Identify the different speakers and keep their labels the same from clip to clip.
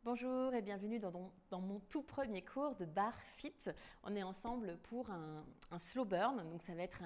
Speaker 1: Bonjour et bienvenue dans mon tout premier cours de barre fit. On est ensemble pour un slow burn, donc ça va être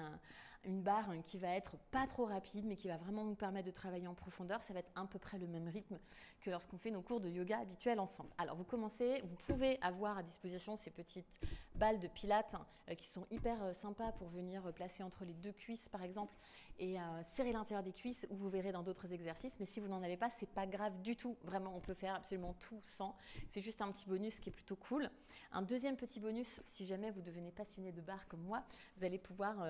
Speaker 1: une barre qui va être pas trop rapide mais qui va vraiment nous permettre de travailler en profondeur. Ça va être à peu près le même rythme que lorsqu'on fait nos cours de yoga habituels ensemble. Alors vous pouvez avoir à disposition ces petites balles de pilates qui sont hyper sympas pour venir placer entre les deux cuisses par exemple et serrer l'intérieur des cuisses, ou vous verrez dans d'autres exercices. Mais si vous n'en avez pas, c'est pas grave du tout. Vraiment, on peut faire absolument tout sans. C'est juste un petit bonus qui est plutôt cool. Un deuxième petit bonus, si jamais vous devenez passionné de barre comme moi, vous allez pouvoir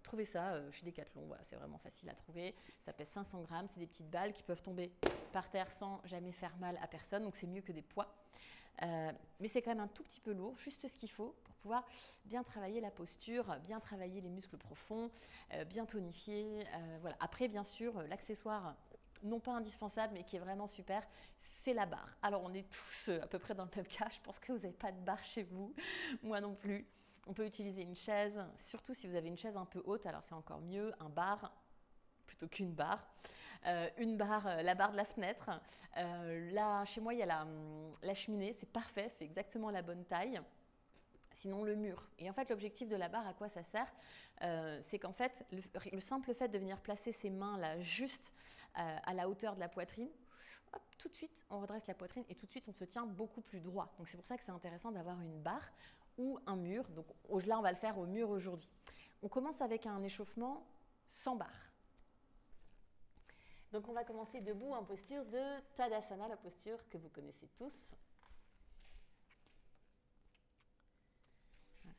Speaker 1: trouver ça chez Decathlon. Voilà, c'est vraiment facile à trouver. Ça pèse 500 grammes. C'est des petites balles qui peuvent tomber par terre sans jamais faire mal à personne. Donc c'est mieux que des poids. Mais c'est quand même un tout petit peu lourd, juste ce qu'il faut pour pouvoir bien travailler la posture, bien travailler les muscles profonds, bien tonifier. Voilà. Après, bien sûr, l'accessoire non pas indispensable, mais qui est vraiment super, c'est la barre. Alors, on est tous à peu près dans le même cas. Je pense que vous n'avez pas de barre chez vous, moi non plus. On peut utiliser une chaise, surtout si vous avez une chaise un peu haute, alors c'est encore mieux, un bar plutôt qu'une barre. La barre de la fenêtre. Là, chez moi, il y a la cheminée, c'est parfait, fait exactement la bonne taille. Sinon, le mur. Et en fait, l'objectif de la barre, à quoi ça sert c'est qu'en fait, le simple fait de venir placer ses mains là, juste à la hauteur de la poitrine, hop, tout de suite, on redresse la poitrine et tout de suite, on se tient beaucoup plus droit. Donc, c'est pour ça que c'est intéressant d'avoir une barre ou un mur. Donc, là, on va le faire au mur aujourd'hui. On commence avec un échauffement sans barre. Donc, on va commencer debout en posture de Tadasana, la posture que vous connaissez tous. Voilà.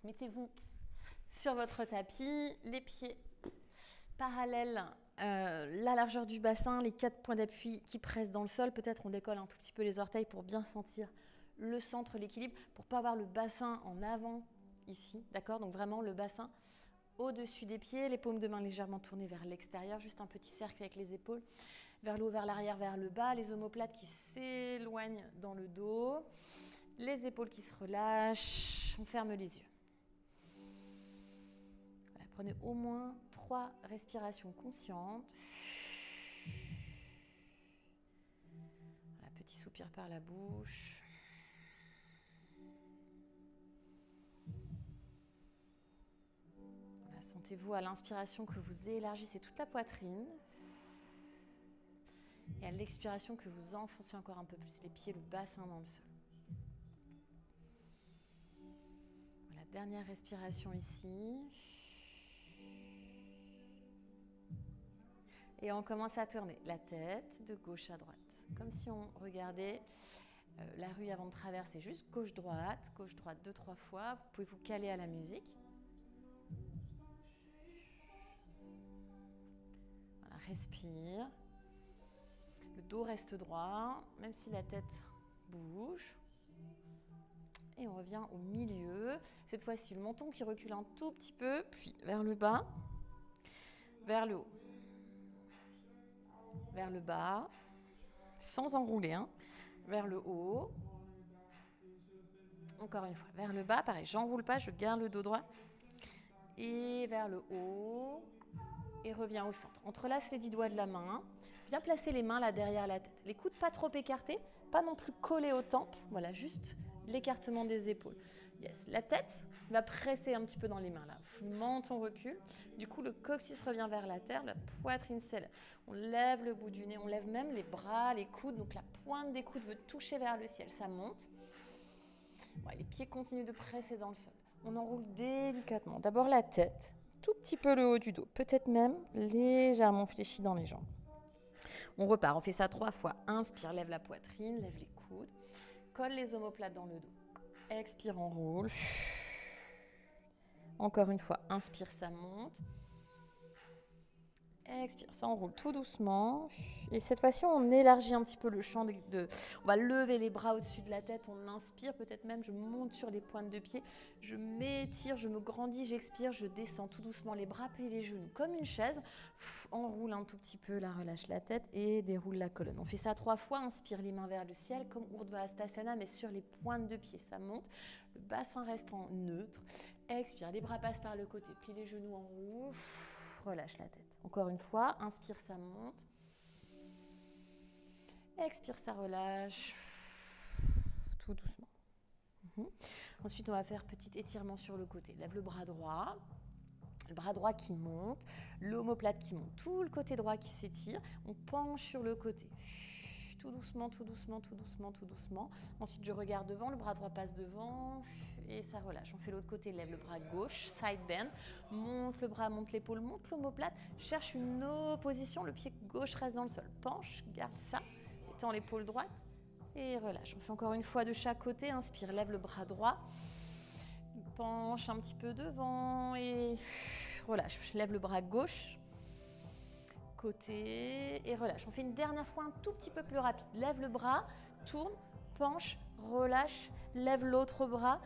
Speaker 1: Mettez-vous sur votre tapis, les pieds parallèles, la largeur du bassin, les 4 points d'appui qui pressent dans le sol. Peut-être on décolle un tout petit peu les orteils pour bien sentir le centre, l'équilibre, pour ne pas avoir le bassin en avant ici, d'accord? Donc vraiment le bassin au-dessus des pieds, les paumes de main légèrement tournées vers l'extérieur, juste un petit cercle avec les épaules, vers le haut, vers l'arrière, vers le bas, les omoplates qui s'éloignent dans le dos, les épaules qui se relâchent, on ferme les yeux. Voilà, prenez au moins 3 respirations conscientes. Voilà, petit soupir par la bouche. Voilà, sentez-vous à l'inspiration que vous élargissez toute la poitrine. Et à l'expiration que vous enfoncez encore un peu plus les pieds, le bassin dans le sol. Voilà, dernière respiration ici. Et on commence à tourner la tête de gauche à droite. Comme si on regardait la rue avant de traverser, juste gauche-droite 2-3 fois. Vous pouvez vous caler à la musique. Voilà, respire. Le dos reste droit, même si la tête bouge. Et on revient au milieu. Cette fois-ci, le menton qui recule un tout petit peu, puis vers le bas, vers le haut. Vers le bas, sans enrouler, hein. Vers le haut. Encore une fois, vers le bas, pareil, j'enroule pas, je garde le dos droit. Et vers le haut. Et reviens au centre. Entrelace les 10 doigts de la main. Viens placer les mains là derrière la tête. Les coudes pas trop écartés, pas non plus collés aux tempes. Voilà, juste l'écartement des épaules. Yes. La tête va presser un petit peu dans les mains là. Le menton recule. Du coup, le coccyx revient vers la terre, la poitrine s'élève. On lève le bout du nez, on lève même les bras, les coudes. Donc la pointe des coudes veut toucher vers le ciel. Ça monte. Ouais, les pieds continuent de presser dans le sol. On enroule délicatement. D'abord la tête. Tout petit peu le haut du dos, peut-être même légèrement fléchi dans les jambes. On repart, on fait ça 3 fois. Inspire, lève la poitrine, lève les coudes, colle les omoplates dans le dos. Expire, enroule. Encore une fois, inspire, ça monte. Expire, ça enroule tout doucement. Et cette fois-ci, on élargit un petit peu le champ. On va lever les bras au-dessus de la tête. On inspire, peut-être même je monte sur les pointes de pied. Je m'étire, je me grandis, j'expire, je descends tout doucement les bras, plie les genoux comme une chaise. Enroule un tout petit peu, là, relâche la tête et déroule la colonne. On fait ça 3 fois. Inspire les mains vers le ciel comme Urdhva Hastasana, mais sur les pointes de pied. Ça monte. Le bassin reste en neutre. Expire, les bras passent par le côté. Plie les genoux en haut. Relâche la tête. Encore une fois, inspire, ça monte. Expire, ça relâche. Tout doucement. Ensuite, on va faire petit étirement sur le côté. Lève le bras droit qui monte, l'omoplate qui monte, tout le côté droit qui s'étire. On penche sur le côté. Tout doucement, tout doucement, tout doucement, tout doucement. Ensuite, je regarde devant, le bras droit passe devant et ça relâche. On fait l'autre côté, lève le bras gauche, side bend, monte le bras, monte l'épaule, monte l'omoplate, cherche une opposition, le pied gauche reste dans le sol. Penche, garde ça, étends l'épaule droite. Et relâche. On fait encore une fois de chaque côté. Inspire, lève le bras droit. Penche un petit peu devant et relâche. Lève le bras gauche. Côté et relâche. On fait une dernière fois un tout petit peu plus rapide. Lève le bras, tourne, penche, relâche. Lève l'autre bras,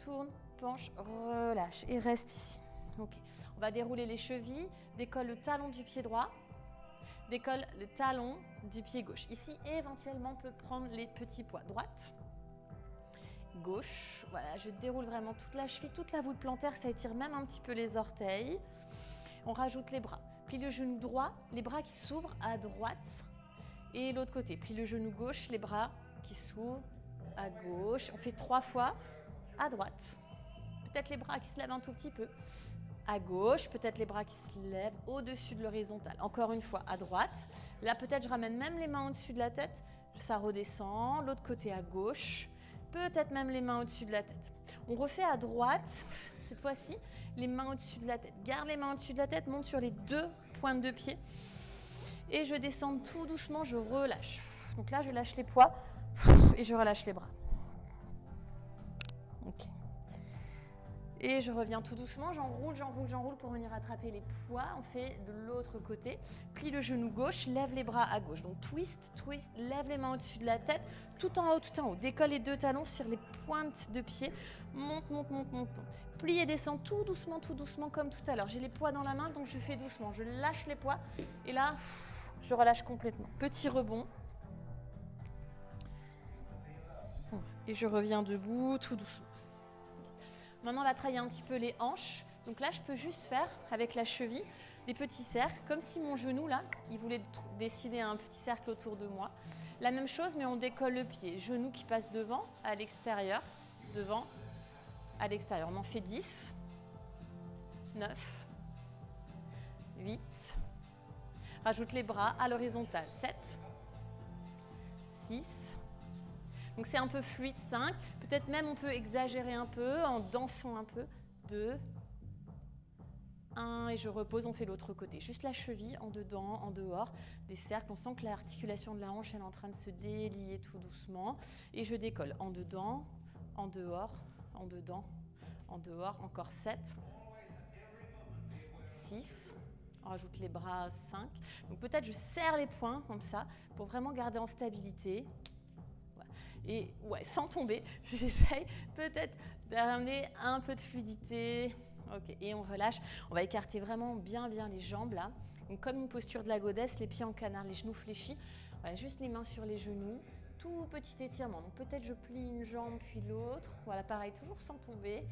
Speaker 1: tourne, penche, relâche. Et reste ici. Ok. On va dérouler les chevilles. Décolle le talon du pied droit. Décolle le talon du pied gauche. Ici, éventuellement, on peut prendre les petits poids. Droite, gauche. Voilà, je déroule vraiment toute la cheville, toute la voûte plantaire. Ça étire même un petit peu les orteils. On rajoute les bras. Plie le genou droit, les bras qui s'ouvrent à droite. Et l'autre côté. Plie le genou gauche, les bras qui s'ouvrent à gauche. On fait 3 fois à droite. Peut-être les bras qui se lèvent un tout petit peu. À gauche, peut-être les bras qui se lèvent au-dessus de l'horizontale. Encore une fois, à droite. Là, peut-être je ramène même les mains au-dessus de la tête. Ça redescend. L'autre côté à gauche. Peut-être même les mains au-dessus de la tête. On refait à droite. Cette fois-ci, les mains au-dessus de la tête. Garde les mains au-dessus de la tête. Monte sur les 2 pointes de pied. Et je descends tout doucement. Je relâche. Donc là, je lâche les poids. Et je relâche les bras. Ok. Et je reviens tout doucement, j'enroule pour venir attraper les poids. On fait de l'autre côté. Plie le genou gauche, lève les bras à gauche. Donc twist, twist, lève les mains au-dessus de la tête, tout en haut, tout en haut. Décolle les 2 talons sur les pointes de pied. Monte, monte, monte, monte. Plie et descends tout doucement comme tout à l'heure. J'ai les poids dans la main, donc je fais doucement. Je lâche les poids et là, je relâche complètement. Petit rebond. Et je reviens debout tout doucement. Maintenant, on va travailler un petit peu les hanches. Donc là, je peux juste faire, avec la cheville, des petits cercles, comme si mon genou, là, il voulait dessiner un petit cercle autour de moi. La même chose, mais on décolle le pied. Genou qui passe devant, à l'extérieur, devant, à l'extérieur. On en fait 10, 9, 8. Rajoute les bras à l'horizontale. 7, 6. Donc c'est un peu fluide, 5. Peut-être même on peut exagérer un peu en dansant un peu. 2, 1 et je repose, on fait l'autre côté. Juste la cheville en dedans, en dehors, des cercles. On sent que l'articulation de la hanche elle est en train de se délier tout doucement. Et je décolle en dedans, en dehors, en dedans, en dehors. Encore 7, 6. On rajoute les bras, 5. Donc peut-être je serre les poings comme ça pour vraiment garder en stabilité. Et ouais, sans tomber, j'essaye peut-être d'amener un peu de fluidité. Ok, et on relâche. On va écarter vraiment bien les jambes là. Donc comme une posture de la godesse, les pieds en canard, les genoux fléchis. Voilà, juste les mains sur les genoux. Tout petit étirement. Donc peut-être je plie une jambe puis l'autre. Voilà, pareil, toujours sans tomber.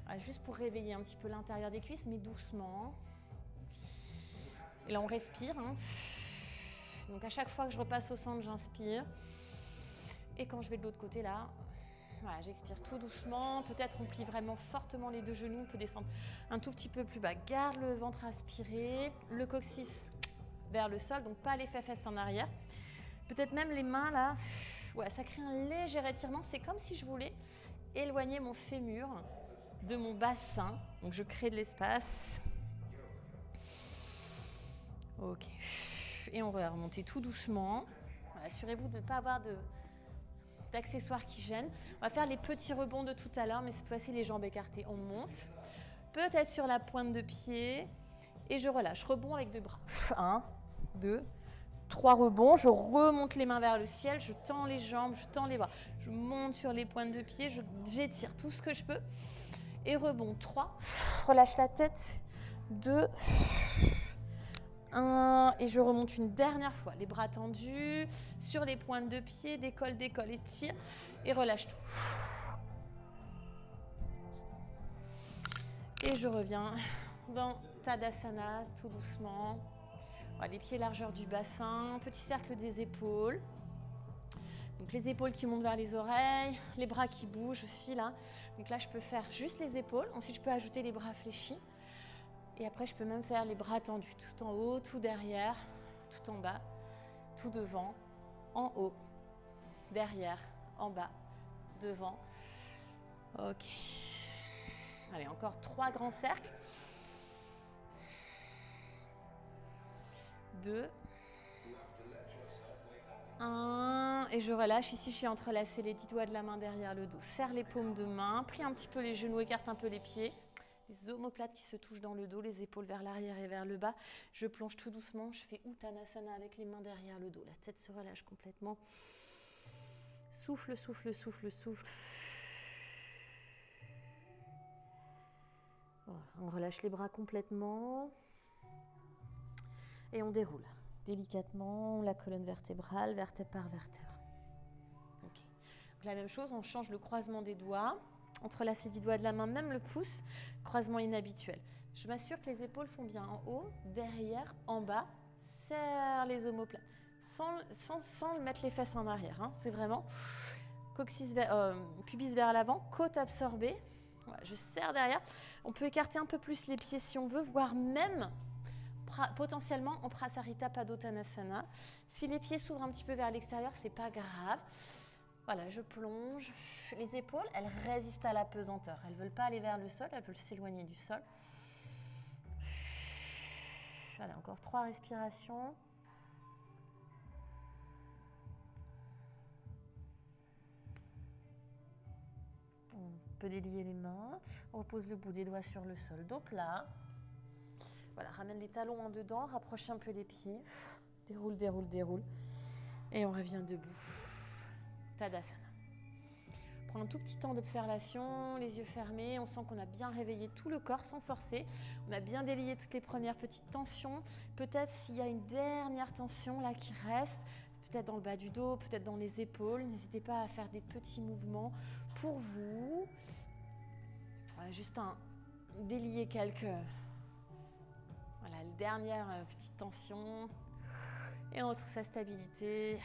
Speaker 1: Voilà, juste pour réveiller un petit peu l'intérieur des cuisses, mais doucement. Et là, on respire. Hein. Donc à chaque fois que je repasse au centre, j'inspire. Et quand je vais de l'autre côté, là, voilà, j'expire tout doucement. Peut-être on plie vraiment fortement les 2 genoux. On peut descendre un tout petit peu plus bas. Garde le ventre aspiré, le coccyx vers le sol, donc pas les fesses en arrière. Peut-être même les mains, là, ouais, ça crée un léger étirement. C'est comme si je voulais éloigner mon fémur de mon bassin. Donc je crée de l'espace. Ok. Et on va remonter tout doucement. Voilà, assurez-vous de ne pas avoir d'accessoires qui gênent. On va faire les petits rebonds de tout à l'heure, mais cette fois-ci les jambes écartées. On monte, peut-être sur la pointe de pied, et je relâche. Rebond avec 2 bras. 1, 2, 3 rebonds. Je remonte les mains vers le ciel, je tends les jambes, je tends les bras. Je monte sur les pointes de pied, j'étire tout ce que je peux. Et rebond. 3, relâche la tête. 2, 1, et je remonte une dernière fois, les bras tendus, sur les pointes de pied, décolle, étire, et relâche tout. Et je reviens dans Tadasana, tout doucement. Voilà, les pieds largeur du bassin, petit cercle des épaules. Donc les épaules qui montent vers les oreilles, les bras qui bougent aussi là. Donc là, je peux faire juste les épaules. Ensuite, je peux ajouter les bras fléchis. Et après, je peux même faire les bras tendus, tout en haut, tout derrière, tout en bas, tout devant, en haut, derrière, en bas, devant. Ok. Allez, encore 3 grands cercles. 2. 1. Et je relâche. Ici, je suis entrelacée les 10 doigts de la main derrière le dos. Serre les paumes de main. Plie un petit peu les genoux, écarte un peu les pieds. Les omoplates qui se touchent dans le dos, les épaules vers l'arrière et vers le bas. Je plonge tout doucement. Je fais Uttanasana avec les mains derrière le dos. La tête se relâche complètement. Souffle, souffle, souffle, souffle. Voilà, on relâche les bras complètement. Et on déroule délicatement la colonne vertébrale, vertèbre par vertèbre. Okay. Donc la même chose, on change le croisement des doigts. Entrelace les 10 doigts de la main, même le pouce. Croisement inhabituel. Je m'assure que les épaules font bien en haut, derrière, en bas. Serre les omoplates. Sans mettre les fesses en arrière. Hein. C'est vraiment pubis vers l'avant, côte absorbée. Voilà, je serre derrière. On peut écarter un peu plus les pieds si on veut, voire même potentiellement en Prasarita Padottanasana. Si les pieds s'ouvrent un petit peu vers l'extérieur, c'est pas grave. Voilà, je plonge. Les épaules, elles résistent à la pesanteur. Elles ne veulent pas aller vers le sol, elles veulent s'éloigner du sol. Voilà, encore 3 respirations. On peut délier les mains. On repose le bout des doigts sur le sol, dos plat. Voilà, ramène les talons en dedans, rapproche un peu les pieds. Déroule, déroule, déroule. Et on revient debout. Tadasana. Prends un tout petit temps d'observation, les yeux fermés. On sent qu'on a bien réveillé tout le corps sans forcer. On a bien délié toutes les premières petites tensions. Peut-être s'il y a une dernière tension là qui reste, peut-être dans le bas du dos, peut-être dans les épaules. N'hésitez pas à faire des petits mouvements pour vous. Voilà, juste délier quelques... Voilà, la dernière petite tension. Et on retrouve sa stabilité.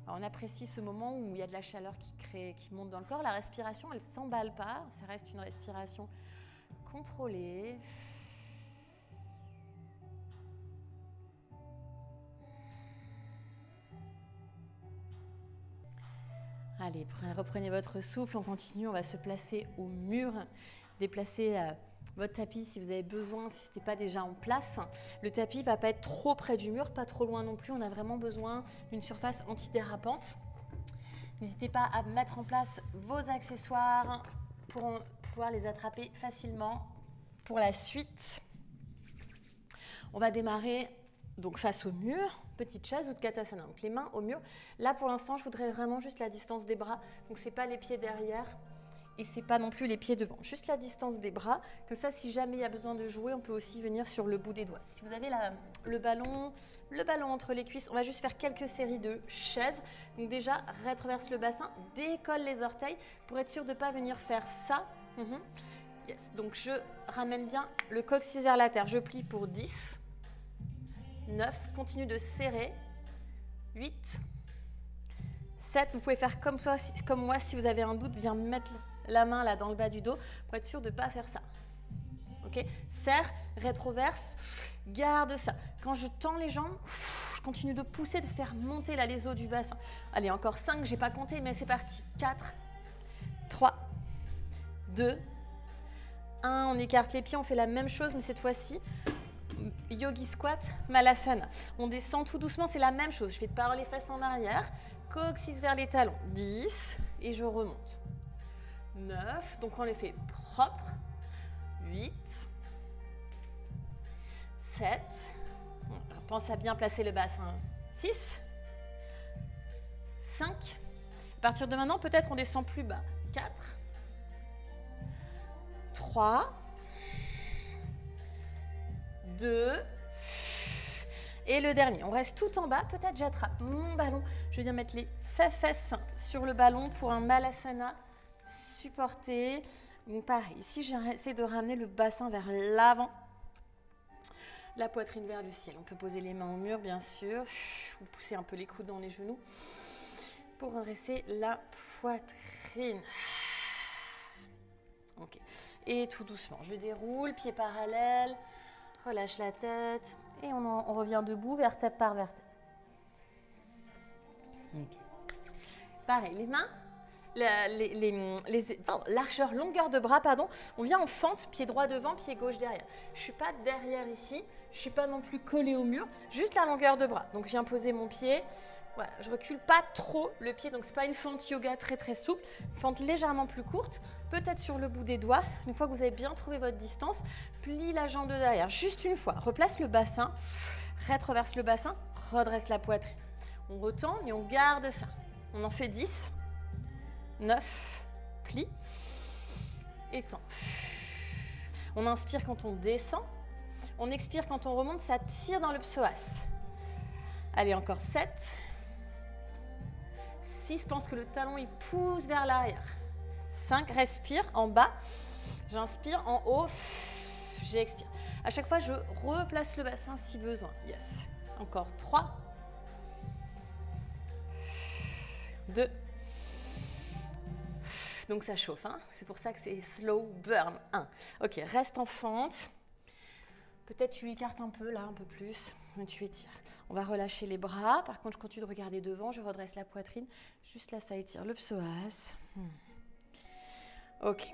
Speaker 1: Alors on apprécie ce moment où il y a de la chaleur qui monte dans le corps. La respiration, elle ne s'emballe pas. Ça reste une respiration contrôlée. Allez, reprenez votre souffle. On continue. On va se placer au mur. Déplacer votre tapis si vous avez besoin, si ce n'était pas déjà en place. Le tapis ne va pas être trop près du mur, pas trop loin non plus. On a vraiment besoin d'une surface antidérapante. N'hésitez pas à mettre en place vos accessoires pour pouvoir les attraper facilement. Pour la suite, on va démarrer donc face au mur, petite chaise Utkatasana. Donc les mains au mur. Là pour l'instant, je voudrais vraiment juste la distance des bras. Donc ce n'est pas les pieds derrière. Et ce n'est pas non plus les pieds devant, juste la distance des bras. Comme ça, si jamais il y a besoin de jouer, on peut aussi venir sur le bout des doigts. Si vous avez le ballon entre les cuisses, on va juste faire quelques séries de chaises. Donc déjà, rétroverse le bassin, décolle les orteils pour être sûr de ne pas venir faire ça. Yes. Donc je ramène bien le coccyx vers la terre. Je plie pour 10, 9, continue de serrer, 8, 7. Vous pouvez faire comme moi si vous avez un doute, viens mettre la main là dans le bas du dos pour être sûr de ne pas faire ça. Ok, serre, rétroverse, garde ça. Quand je tends les jambes, je continue de pousser, de faire monter là, les os du bassin. Allez, encore 5, je n'ai pas compté, mais c'est parti. 4, 3, 2, 1. On écarte les pieds, on fait la même chose, mais cette fois-ci, yogi squat, malasana. On descend tout doucement, c'est la même chose. Je fais pas les fesses en arrière, coccyx vers les talons. 10, et je remonte. 9, donc on les fait propres. 8, 7, pense à bien placer le bassin. 6, 5, à partir de maintenant, peut-être on descend plus bas. 4, 3, 2, et le dernier. On reste tout en bas, peut-être j'attrape mon ballon. Je viens mettre les fesses sur le ballon pour un malasana supporté. Donc pareil, ici j'essaie de ramener le bassin vers l'avant. la poitrine vers le ciel. On peut poser les mains au mur, bien sûr. Ou pousser un peu les coudes dans les genoux pour redresser la poitrine. Ok. Et tout doucement, je déroule, pieds parallèles, relâche la tête et on revient debout, vertèbre par vertèbre. Okay. Pareil, les mains, largeur, longueur de bras, pardon. On vient en fente, pied droit devant, pied gauche derrière. Je ne suis pas derrière ici, je ne suis pas non plus collée au mur, juste la longueur de bras. Donc je viens poser mon pied. Voilà, je recule pas trop le pied, donc ce n'est pas une fente yoga très très souple, une fente légèrement plus courte, peut-être sur le bout des doigts. Une fois que vous avez bien trouvé votre distance, plie la jambe de derrière, juste une fois. Replace le bassin, rétroverse le bassin, redresse la poitrine. On retend et on garde ça. On en fait 10, 9, plie, étend. On inspire quand on descend, on expire quand on remonte, ça tire dans le psoas. Allez, encore 7. 6, pense que le talon il pousse vers l'arrière. 5, respire en bas. J'inspire en haut. J'expire. À chaque fois, je replace le bassin si besoin. Yes. Encore 3. 2. Donc ça chauffe. Hein, c'est pour ça que c'est slow burn. 1. Ok, reste en fente. Peut-être tu écartes un peu là, un peu plus. Tu étires. On va relâcher les bras. Par contre, je continue de regarder devant. Je redresse la poitrine. Juste là, ça étire le psoas. Ok.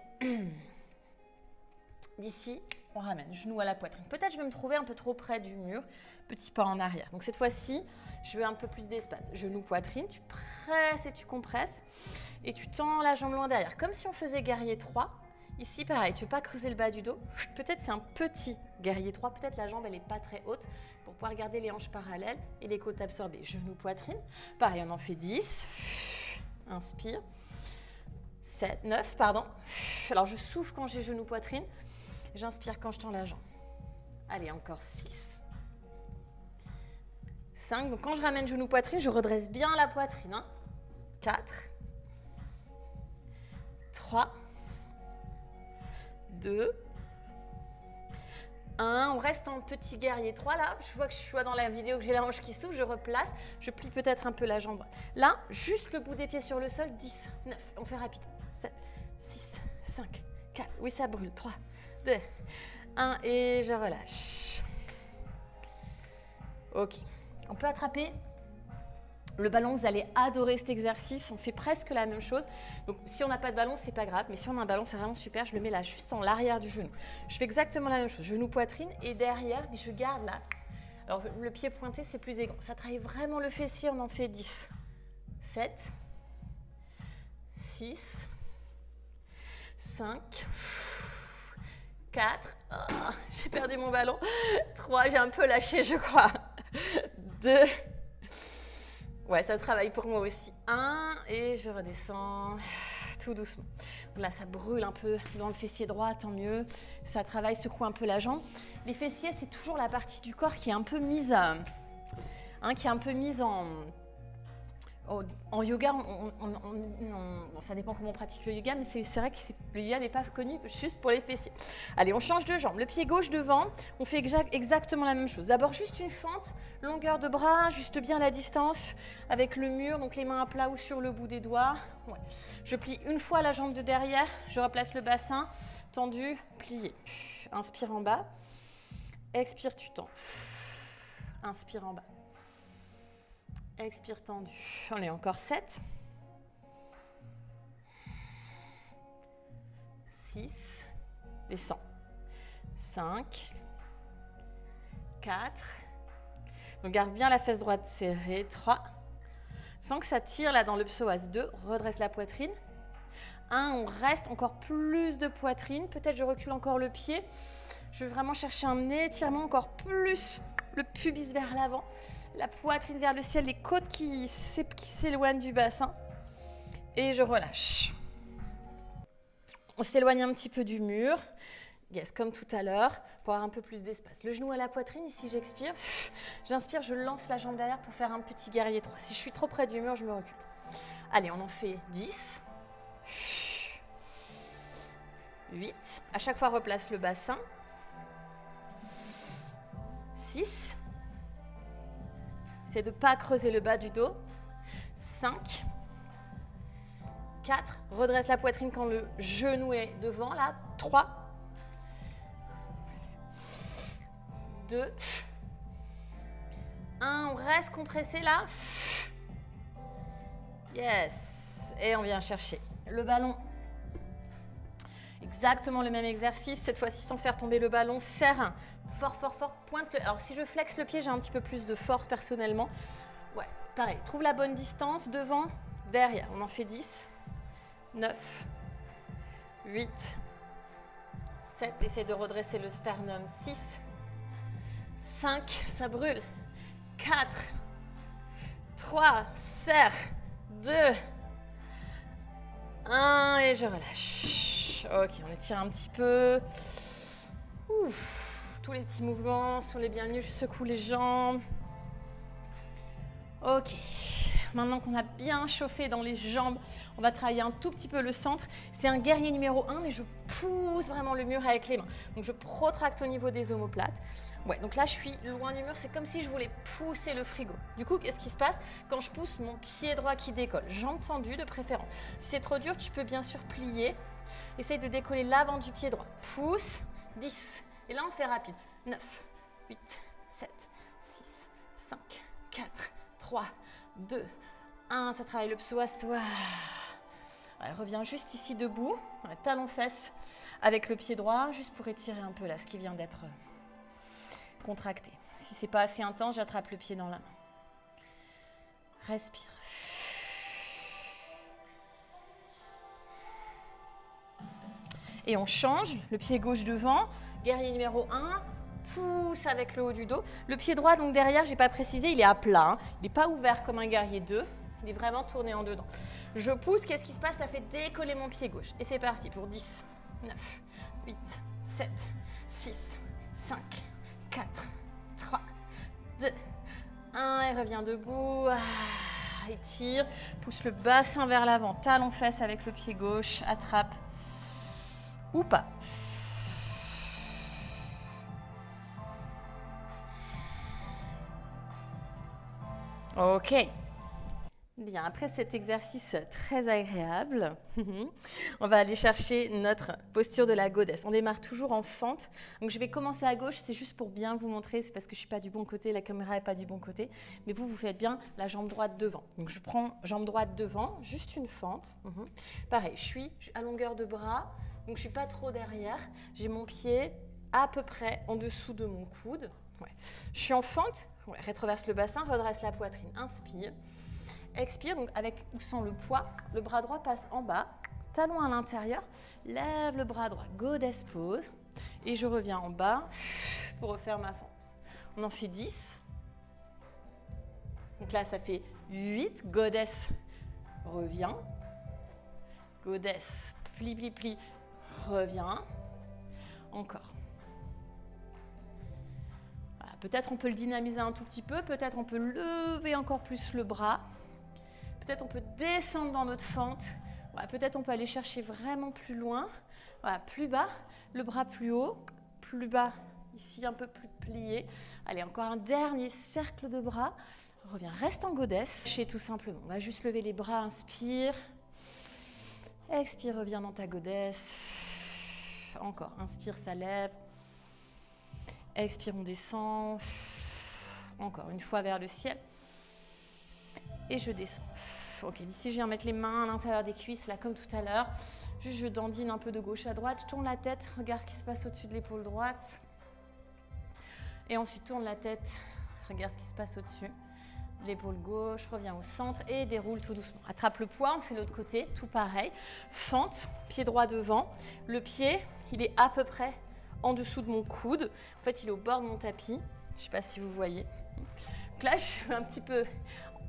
Speaker 1: D'ici, on ramène. Genou à la poitrine. Peut-être je vais me trouver un peu trop près du mur. Petit pas en arrière. Donc cette fois-ci, je veux un peu plus d'espace. Genou, poitrine. Tu presses et tu compresses. Et tu tends la jambe loin derrière. Comme si on faisait guerrier 3. Ici, pareil, tu ne veux pas creuser le bas du dos. Peut-être c'est un petit guerrier 3. Peut-être la jambe, elle n'est pas très haute pour pouvoir garder les hanches parallèles et les côtes absorbées. Genoux, poitrine. Pareil, on en fait 10. Inspire. 7, 9, pardon. Alors, je souffle quand j'ai genou, poitrine. J'inspire quand je tends la jambe. Allez, encore 6. 5. Donc, quand je ramène genou, poitrine, je redresse bien la poitrine. 4. 3. 2, 1, on reste en petit guerrier 3 là, je vois que je suis dans la vidéo que j'ai la hanche qui s'ouvre, je replace, je plie peut-être un peu la jambe. Là, juste le bout des pieds sur le sol, 10, 9, on fait rapide, 7, 6, 5, 4, oui ça brûle, 3, 2, 1 et je relâche. Ok, on peut attraper le ballon, vous allez adorer cet exercice, on fait presque la même chose. Donc si on n'a pas de ballon, c'est pas grave, mais si on a un ballon, c'est vraiment super. Je le mets là, juste en l'arrière du genou. Je fais exactement la même chose, genou, poitrine et derrière, mais je garde là. Alors le pied pointé, c'est plus élégant. Ça travaille vraiment le fessier, on en fait 10. 7, 6, 5, 4, oh, j'ai perdu mon ballon. 3, j'ai un peu lâché, je crois. 2, ouais, ça travaille pour moi aussi. 1, et je redescends tout doucement. Donc là, ça brûle un peu dans le fessier droit, tant mieux. Ça travaille, secoue un peu la jambe. Les fessiers, c'est toujours la partie du corps qui est un peu mise, en yoga. Bon, ça dépend comment on pratique le yoga, mais c'est vrai que le yoga n'est pas connu juste pour les fessiers. Allez, on change de jambe. Le pied gauche devant, on fait exactement la même chose. D'abord, juste une fente, longueur de bras, juste bien la distance avec le mur, donc les mains à plat ou sur le bout des doigts. Ouais. Je plie une fois la jambe de derrière, je replace le bassin, tendu, plié. Inspire en bas, expire, tu tends. Inspire en bas. Expire tendu. On est encore 7. 6. Descends. 5. 4. Donc garde bien la fesse droite serrée. 3. Sans que ça tire là dans le psoas. 2. Redresse la poitrine. 1. On reste encore plus de poitrine. Peut-être je recule encore le pied. Je vais vraiment chercher un étirement encore plus. Le pubis vers l'avant. La poitrine vers le ciel, les côtes qui s'éloignent du bassin. Et je relâche. On s'éloigne un petit peu du mur. Yes, comme tout à l'heure, pour avoir un peu plus d'espace. Le genou à la poitrine, ici j'expire. J'inspire, je lance la jambe derrière pour faire un petit guerrier 3. Si je suis trop près du mur, je me recule. Allez, on en fait 10. 8. À chaque fois, replace le bassin. 6. C'est de ne pas creuser le bas du dos. 5. 4. Redresse la poitrine quand le genou est devant, là. 3. 2. 1. On reste compressé, là. Yes. Et on vient chercher le ballon. Exactement le même exercice. Cette fois-ci, sans faire tomber le ballon. Serre. Fort, fort, fort. Pointe le... Alors, si je flexe le pied, j'ai un petit peu plus de force personnellement. Ouais, pareil. Trouve la bonne distance. Devant, derrière. On en fait 10. 9. 8. 7. Essaye de redresser le sternum. 6. 5. Ça brûle. 4. 3. Serre. 2. 1. Et je relâche. Ok, on étire un petit peu. Ouf. Tous les petits mouvements sont les bienvenus. Je secoue les jambes. Ok. Maintenant qu'on a bien chauffé dans les jambes, on va travailler un tout petit peu le centre. C'est un guerrier numéro 1, mais je pousse vraiment le mur avec les mains. Donc je protracte au niveau des omoplates. Ouais, donc là je suis loin du mur, c'est comme si je voulais pousser le frigo. Du coup, qu'est-ce qui se passe quand je pousse mon pied droit qui décolle? Jambes tendues de préférence. Si c'est trop dur, tu peux bien sûr plier. Essaye de décoller l'avant du pied droit. Pousse, 10. Et là on fait rapide. 9, 8, 7, 6, 5, 4, 3, 2, 1, ça travaille le psoas. Ouais, reviens juste ici debout, ouais, talon-fesse avec le pied droit, juste pour étirer un peu là, ce qui vient d'être contracté. Si c'est pas assez intense, j'attrape le pied dans la main. Respire. Et on change, le pied gauche devant, guerrier numéro 1, pousse avec le haut du dos. Le pied droit, donc derrière, je n'ai pas précisé, il est à plat, hein. Il n'est pas ouvert comme un guerrier 2, il est vraiment tourné en dedans. Je pousse, qu'est-ce qui se passe? Ça fait décoller mon pied gauche. Et c'est parti pour 10, 9, 8, 7, 6, 5, 4, 3, 2, 1, et reviens debout. Étire, pousse le bassin vers l'avant, talon-fesse avec le pied gauche, attrape ou pas. Ok. Bien, après cet exercice très agréable, on va aller chercher notre posture de la goddess. On démarre toujours en fente. Donc je vais commencer à gauche, c'est juste pour bien vous montrer, c'est parce que je ne suis pas du bon côté, la caméra n'est pas du bon côté. Mais vous faites bien la jambe droite devant. Donc je prends jambe droite devant, juste une fente. Pareil, je suis à longueur de bras, donc je ne suis pas trop derrière. J'ai mon pied à peu près en dessous de mon coude. Ouais. Je suis en fente, ouais, rétroverse le bassin, redresse la poitrine, inspire. Expire, donc avec ou sans le poids, le bras droit passe en bas, talon à l'intérieur, lève le bras droit, goddess pose, et je reviens en bas pour refaire ma fente. On en fait 10. Donc là, ça fait 8, goddess, revient, goddess, plie, plie, plie, revient, encore. Voilà, peut-être on peut le dynamiser un tout petit peu, peut-être on peut lever encore plus le bras. Peut-être on peut descendre dans notre fente. Voilà, peut-être on peut aller chercher vraiment plus loin. Voilà, plus bas, le bras plus haut, plus bas, ici un peu plus plié. Allez, encore un dernier cercle de bras. Reviens, reste en goddess. Chez tout simplement. On va juste lever les bras, inspire. Expire, reviens dans ta goddess. Encore, inspire, ça lève. Expire, on descend. Encore une fois vers le ciel. Et je descends. Ok, d'ici je viens mettre les mains à l'intérieur des cuisses, là comme tout à l'heure. Juste je dandine un peu de gauche à droite, je tourne la tête, regarde ce qui se passe au-dessus de l'épaule droite. Et ensuite tourne la tête, regarde ce qui se passe au-dessus de l'épaule gauche, reviens au centre et déroule tout doucement. Attrape le poids, on fait l'autre côté, tout pareil. Fente, pied droit devant. Le pied, il est à peu près en dessous de mon coude. En fait, il est au bord de mon tapis. Je ne sais pas si vous voyez. Donc là, je suis un petit peu...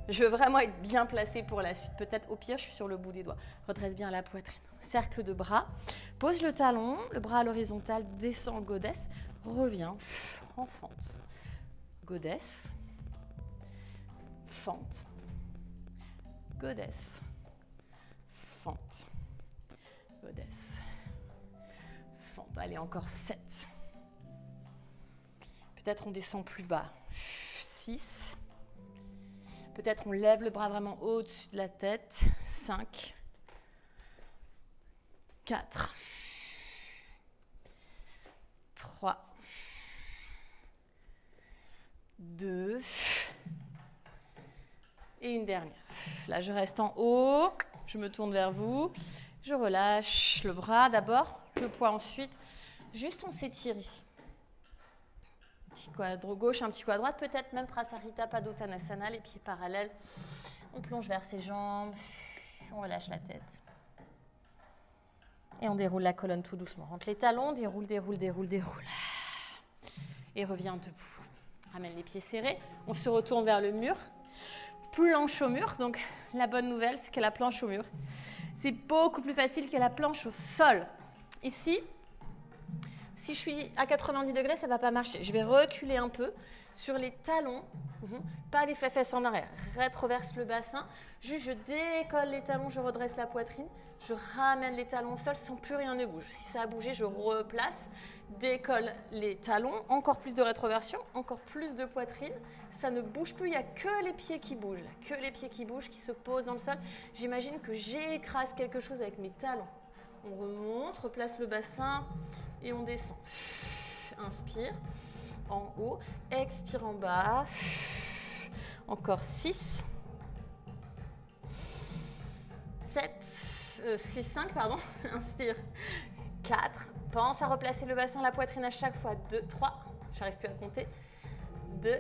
Speaker 1: Je veux vraiment être bien placée pour la suite. Peut-être au pire, je suis sur le bout des doigts. Redresse bien la poitrine. Cercle de bras. Pose le talon, le bras à l'horizontale, descend en goddess. Reviens en fente. Goddess. Fente. Goddess. Fente. Goddess. Fente. Allez, encore 7. Peut-être on descend plus bas. 6. Peut-être on lève le bras vraiment au-dessus de la tête. 5. 4. 3. 2. Et une dernière. Là, je reste en haut. Je me tourne vers vous. Je relâche le bras d'abord, le poids ensuite. Juste on s'étire ici. Un petit quadre gauche, un petit quadre droite, peut-être même Prasarita Padottanasana, les pieds parallèles. On plonge vers ses jambes, on relâche la tête. Et on déroule la colonne tout doucement. Rentre les talons, déroule, déroule, déroule, déroule. Et reviens debout. Ramène les pieds serrés. On se retourne vers le mur. Planche au mur. Donc la bonne nouvelle, c'est que la planche au mur, c'est beaucoup plus facile que la planche au sol. Ici, si je suis à 90 degrés, ça ne va pas marcher. Je vais reculer un peu sur les talons, pas les fesses en arrière. Rétroverse le bassin. Juste, je décolle les talons, je redresse la poitrine. Je ramène les talons au sol sans plus rien ne bouge. Si ça a bougé, je replace. Décolle les talons. Encore plus de rétroversion, encore plus de poitrine. Ça ne bouge plus, il n'y a que les pieds qui bougent. Là. Que les pieds qui bougent, qui se posent dans le sol. J'imagine que j'écrase quelque chose avec mes talons. On remonte, replace le bassin et on descend. Inspire en haut, expire en bas. Encore 6, 7, 6, 5, pardon. Inspire. 4. Pense à replacer le bassin, la poitrine à chaque fois. 2, 3. J'arrive plus à compter. 2.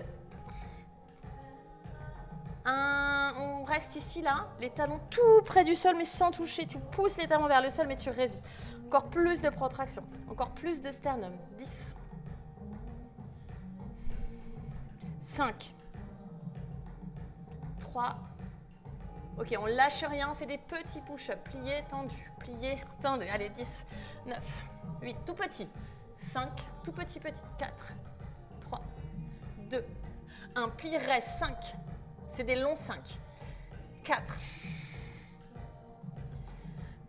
Speaker 1: 1. On reste ici, là. Les talons tout près du sol, mais sans toucher. Tu pousses les talons vers le sol, mais tu résistes. Encore plus de protraction. Encore plus de sternum. 10. 5. 3. Ok, on lâche rien, on fait des petits push-ups. Plié, tendu, plié, tendu. Allez, 10, 9, 8, tout petit. 5, tout petit, petit. 4, 3, 2, 1. Plie, reste. 5. C'est des longs 5. 4,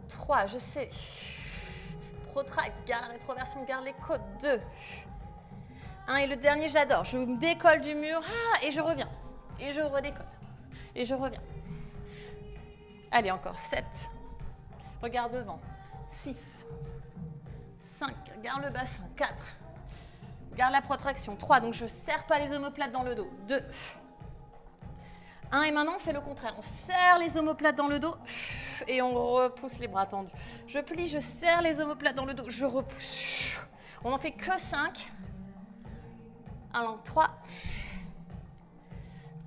Speaker 1: 3, je sais. Protracte, garde la rétroversion, garde les côtes. 2, 1. Et le dernier, j'adore. Je me décolle du mur et je reviens. Et je redécolle. Et je reviens. Allez, encore 7. Regarde devant. 6. 5. Garde le bassin. 4. Garde la protraction. 3. Donc, je ne serre pas les omoplates dans le dos. 2. 1. Et maintenant, on fait le contraire. On serre les omoplates dans le dos et on repousse les bras tendus. Je plie, je serre les omoplates dans le dos. Je repousse. On n'en fait que 5. 1, 3.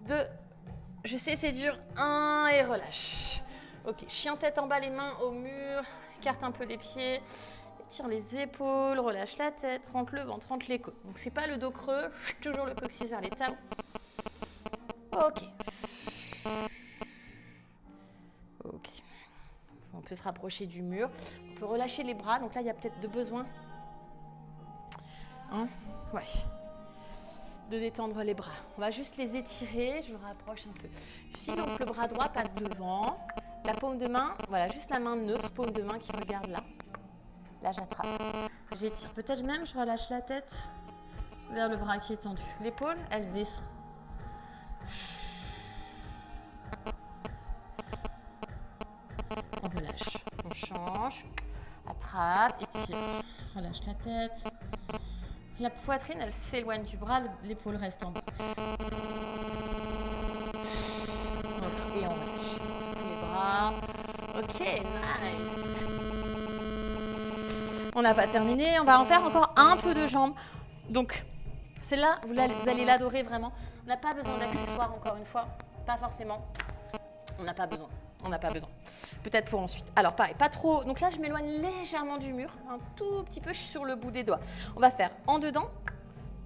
Speaker 1: 2. Je sais, c'est dur. 1 et relâche. Ok, chien tête en bas, les mains au mur. Écarte un peu les pieds. Étire les épaules, relâche la tête, rentre le ventre, rentre les côtes. Donc, c'est pas le dos creux, toujours le coccyx vers les talons. Ok. Ok. On peut se rapprocher du mur. On peut relâcher les bras. Donc là, il y a peut-être de besoin. Hein? Ouais. De détendre les bras. On va juste les étirer. Je me rapproche un peu. Ici, donc, le bras droit passe devant. La paume de main, voilà, juste la main neutre, paume de main qui regarde là. Là, j'attrape. J'étire. Peut-être même, je relâche la tête vers le bras qui est tendu. L'épaule, elle descend. On relâche. On change. Attrape, étire. Relâche la tête. La poitrine, elle s'éloigne du bras, l'épaule reste en bas. Et on lâche. Les bras. Ok, nice. On n'a pas terminé. On va en faire encore un peu de jambes. Donc, celle-là, vous allez l'adorer vraiment. On n'a pas besoin d'accessoires, encore une fois. Pas forcément. On n'a pas besoin. On n'a pas besoin. Peut-être pour ensuite. Alors, pareil, pas trop. Donc là, je m'éloigne légèrement du mur. Un tout petit peu, je suis sur le bout des doigts. On va faire en dedans,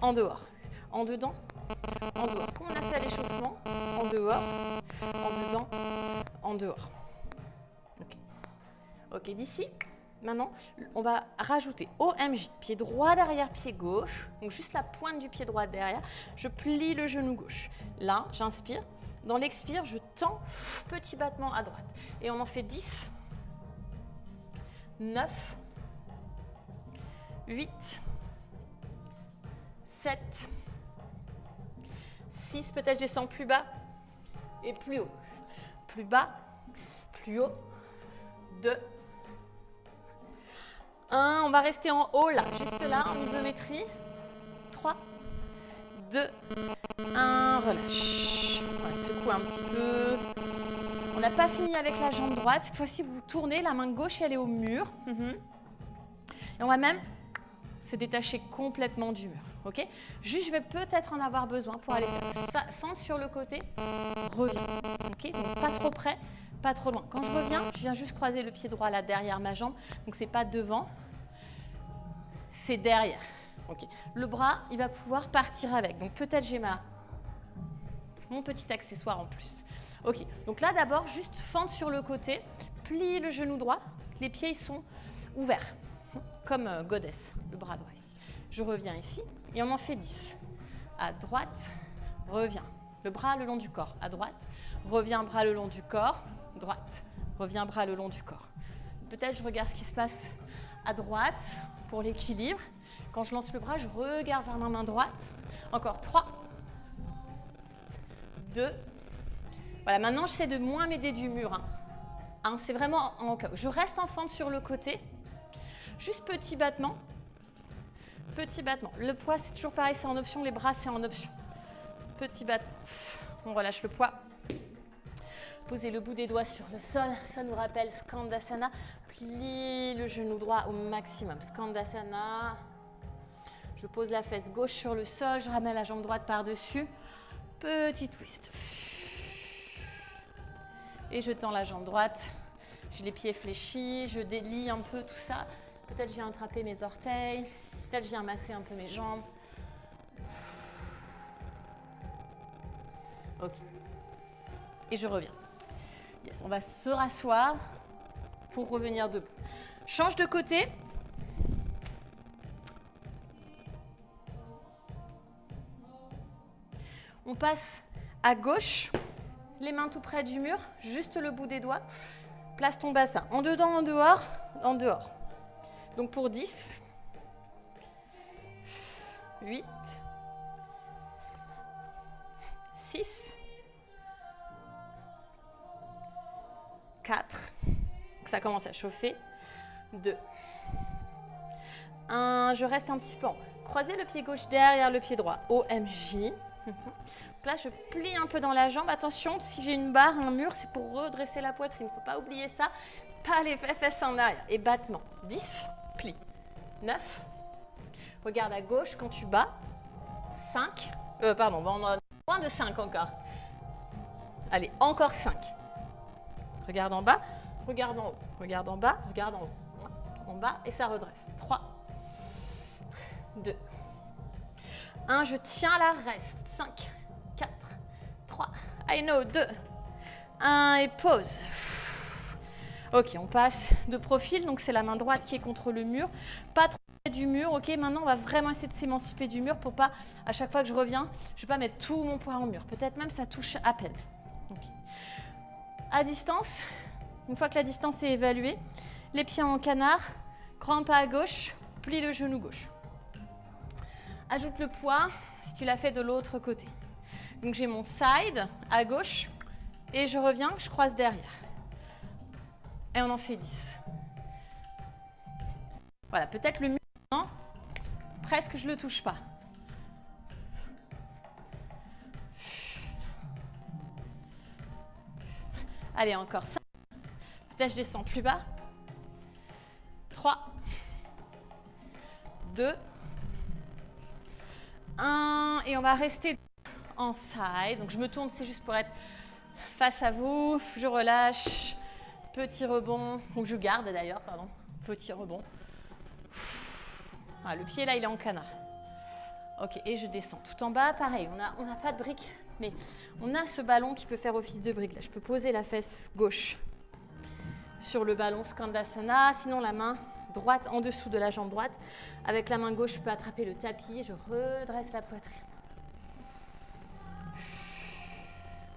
Speaker 1: en dehors. En dedans, en dehors. Comme on a fait à l'échauffement, en dehors, en dedans, en dehors. Ok. Ok, d'ici, maintenant, on va rajouter OMJ. Pied droit derrière, pied gauche. Donc, juste la pointe du pied droit derrière. Je plie le genou gauche. Là, j'inspire. Dans l'expire, je tends, petit battement à droite. Et on en fait 10, 9, 8, 7, 6, peut-être je descends plus bas et plus haut. Plus bas, plus haut. 2. 1, on va rester en haut là, juste là, en isométrie. 3, 2, 1, relâche. Ouais, secoue un petit peu. On n'a pas fini avec la jambe droite. Cette fois-ci, vous tournez, la main gauche, elle est au mur. Et on va même se détacher complètement du mur. Ok? Juste, je vais peut-être en avoir besoin pour aller faire ça. Fente sur le côté, reviens. Ok? Donc, pas trop près, pas trop loin. Quand je reviens, je viens juste croiser le pied droit là derrière ma jambe. Donc, c'est pas devant, c'est derrière. Ok. Le bras, il va pouvoir partir avec. Donc, peut-être j'ai mon petit accessoire en plus. Ok. Donc là, d'abord, juste fente sur le côté, plie le genou droit. Les pieds, ils sont ouverts, comme goddess, le bras droit ici. Je reviens ici et on en fait 10. À droite, reviens. Le bras le long du corps. À droite, reviens, bras le long du corps. Droite, reviens, bras le long du corps. Peut-être je regarde ce qui se passe à droite pour l'équilibre. Quand je lance le bras, je regarde vers ma main droite. Encore 3, 2. Voilà, maintenant j'essaie de moins m'aider du mur. C'est vraiment en cas. Je reste en fente sur le côté. Juste petit battement. Petit battement. Le poids, c'est toujours pareil, c'est en option. Les bras, c'est en option. Petit battement. On relâche le poids. Posez le bout des doigts sur le sol. Ça nous rappelle Skandasana. Plie le genou droit au maximum. Skandasana. Je pose la fesse gauche sur le sol. Je ramène la jambe droite par-dessus. Petit twist. Et je tends la jambe droite. J'ai les pieds fléchis. Je délie un peu tout ça. Peut-être je viens attraper mes orteils. Peut-être je viens masser un peu mes jambes. Ok. Et je reviens. Yes, on va se rasseoir pour revenir debout. Change de côté. On passe à gauche. Les mains tout près du mur. Juste le bout des doigts. Place ton bassin. En dedans, en dehors. En dehors. Donc pour 10. 8. 6. 4. Ça commence à chauffer. 2. 1. Je reste un petit peu en haut. Croisez le pied gauche derrière le pied droit. OMJ. Donc là, je plie un peu dans la jambe. Attention, si j'ai une barre, un mur, c'est pour redresser la poitrine. Il ne faut pas oublier ça. Pas les fesses en arrière. Et battement. 10. Plie. 9. Regarde à gauche quand tu bats. 5. Pardon, on a moins de 5 encore. Allez, encore 5. Regarde en bas, regarde en haut. Regarde en bas, regarde en haut. En bas et ça redresse. 3. 2. 1, je tiens la reste. 5, 4, 3. I know, 2. 1 et pause. Ok, on passe de profil. Donc, c'est la main droite qui est contre le mur. Pas trop près du mur. Ok, maintenant, on va vraiment essayer de s'émanciper du mur pour pas, à chaque fois que je reviens, je ne vais pas mettre tout mon poids en mur. Peut-être même ça touche à peine. Okay. À distance, une fois que la distance est évaluée, les pieds en canard, grand pas à gauche, plie le genou gauche. Ajoute le poids si tu l'as fait de l'autre côté. Donc j'ai mon side à gauche et je reviens, je croise derrière. Et on en fait 10. Voilà, peut-être le mur, non, presque je ne le touche pas. Allez, encore 5. Peut-être je descends plus bas. 3, 2, 1. Et on va rester en side. Donc je me tourne, c'est juste pour être face à vous. Je relâche. Petit rebond. Ou je garde d'ailleurs, pardon. Petit rebond. Ah, le pied là, il est en canard. Ok, et je descends. Tout en bas, pareil. On n'a pas de brique, mais on a ce ballon qui peut faire office de brique. Là, je peux poser la fesse gauche sur le ballon Skandasana. Sinon, la main droite en dessous de la jambe droite. Avec la main gauche, je peux attraper le tapis. Je redresse la poitrine.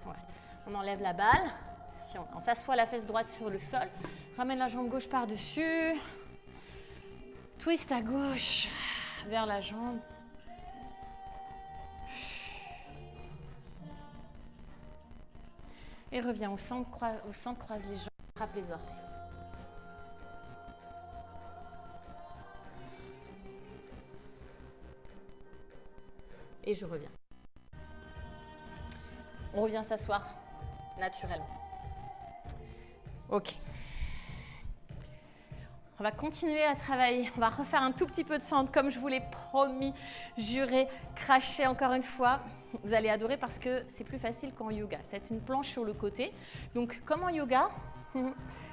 Speaker 1: Ouais. On enlève la balle. Si on s'assoit la fesse droite sur le sol. Ramène la jambe gauche par-dessus. Twist à gauche vers la jambe. Et reviens au centre, croise les jambes, attrape les orteils. Et je reviens. On revient s'asseoir naturellement. Ok. On va continuer à travailler. On va refaire un tout petit peu de centre comme je vous l'ai promis, juré, craché encore une fois. Vous allez adorer parce que c'est plus facile qu'en yoga. C'est une planche sur le côté. Donc comme en yoga,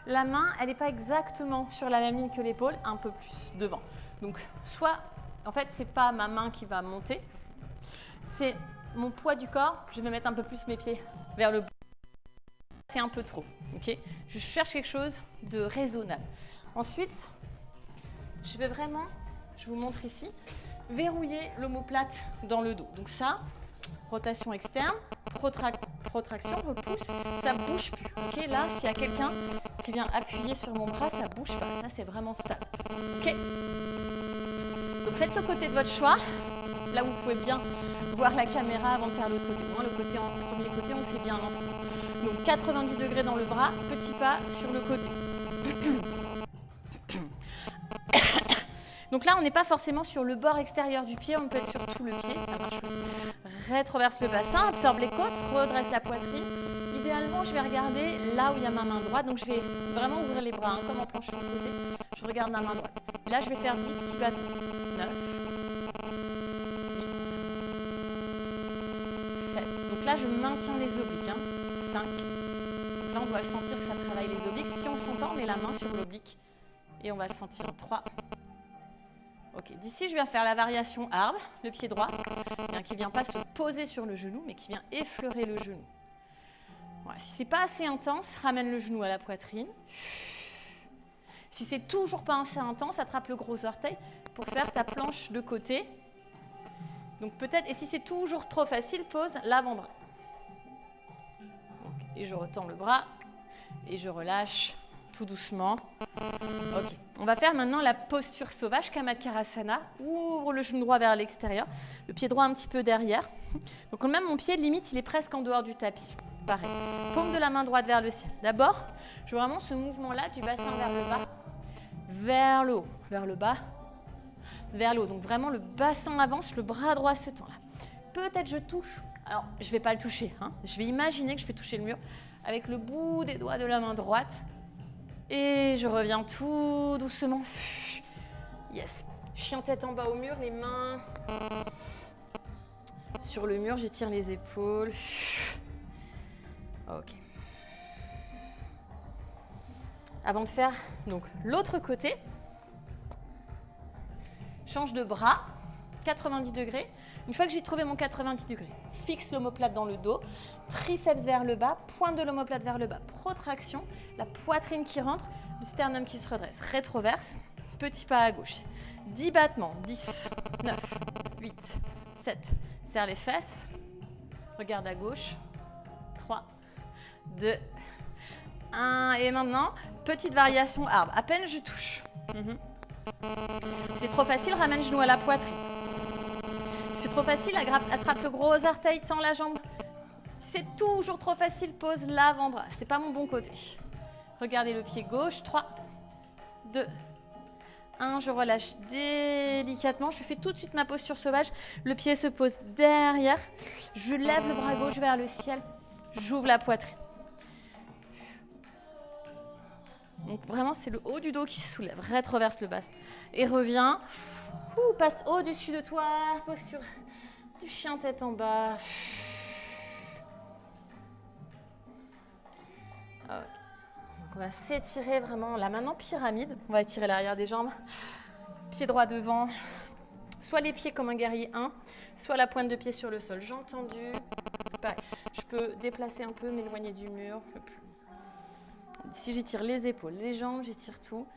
Speaker 1: la main, elle n'est pas exactement sur la même ligne que l'épaule, un peu plus devant. Donc soit, en fait, ce n'est pas ma main qui va monter, c'est mon poids du corps. Je vais mettre un peu plus mes pieds vers le bas. C'est un peu trop. Okay, je cherche quelque chose de raisonnable. Ensuite, je vais vraiment, je vous montre ici, verrouiller l'omoplate dans le dos. Donc ça, rotation externe, protraction, repousse, ça ne bouge plus. Okay, là, s'il y a quelqu'un qui vient appuyer sur mon bras, ça ne bouge pas. Ça, c'est vraiment stable. Okay, donc faites le côté de votre choix. Là, vous pouvez bien voir la caméra avant de faire l'autre côté. Moi, le premier côté, on le fait bien ensemble. Donc 90 degrés dans le bras, petit pas sur le côté. Donc là, on n'est pas forcément sur le bord extérieur du pied, on peut être sur tout le pied, ça marche aussi. Rétroverse le bassin, absorbe les côtes, redresse la poitrine. Idéalement, je vais regarder là où il y a ma main droite, donc je vais vraiment ouvrir les bras, comme en planche sur le côté. Je regarde ma main droite. Là, je vais faire 10 petits battements. 9, 8, 7. Donc là, je maintiens les obliques. 5. Donc là, on doit sentir que ça travaille les obliques. Si on ne sent pas, on met la main sur l'oblique et on va sentir 3. Ok, d'ici, je viens faire la variation arbre, le pied droit, qui ne vient pas se poser sur le genou, mais qui vient effleurer le genou. Voilà, si ce n'est pas assez intense, ramène le genou à la poitrine. Si c'est toujours pas assez intense, attrape le gros orteil pour faire ta planche de côté. Donc peut-être, et si c'est toujours trop facile, pose l'avant-bras. Et je retends le bras et je relâche tout doucement. Ok, on va faire maintenant la posture sauvage, Kamatkarasana. Ouvre le genou droit vers l'extérieur, le pied droit un petit peu derrière. Donc même mon pied, limite, il est presque en dehors du tapis. Pareil, paume de la main droite vers le ciel. D'abord, je veux vraiment ce mouvement-là du bassin vers le bas, vers le haut, vers le bas, vers le haut. Donc vraiment, le bassin avance, le bras droit se tend là. Peut-être je touche. Alors, je ne vais pas le toucher. Je vais imaginer que je vais toucher le mur avec le bout des doigts de la main droite. Et je reviens tout doucement. Yes. Chien tête en bas au mur, les mains sur le mur. J'étire les épaules. Ok. Avant de faire donc l'autre côté, change de bras, 90 degrés. Une fois que j'ai trouvé mon 90 degrés, fixe l'omoplate dans le dos, triceps vers le bas, pointe de l'omoplate vers le bas, protraction, la poitrine qui rentre, le sternum qui se redresse, rétroverse, petit pas à gauche. 10 battements, 10, 9, 8, 7, serre les fesses, regarde à gauche, 3, 2, 1, et maintenant, petite variation arbre, à peine je touche. C'est trop facile, ramène genou à la poitrine. C'est trop facile, attrape le gros orteil, tends la jambe. C'est toujours trop facile, pose l'avant-bras. C'est pas mon bon côté. Regardez le pied gauche, 3, 2, 1. Je relâche délicatement. Je fais tout de suite ma posture sauvage. Le pied se pose derrière. Je lève le bras gauche vers le ciel. J'ouvre la poitrine. Donc vraiment, c'est le haut du dos qui se soulève. Rétroverse le bassin. Et reviens. Passe au-dessus de toi. Posture du chien tête en bas. Okay. Donc on va s'étirer vraiment. Là maintenant, pyramide. On va étirer l'arrière des jambes. Pied droit devant. Soit les pieds comme un guerrier 1, soit la pointe de pied sur le sol. J'ai entendu. Pareil. Je peux déplacer un peu, m'éloigner du mur. Si j'étire les épaules, les jambes, j'étire tout.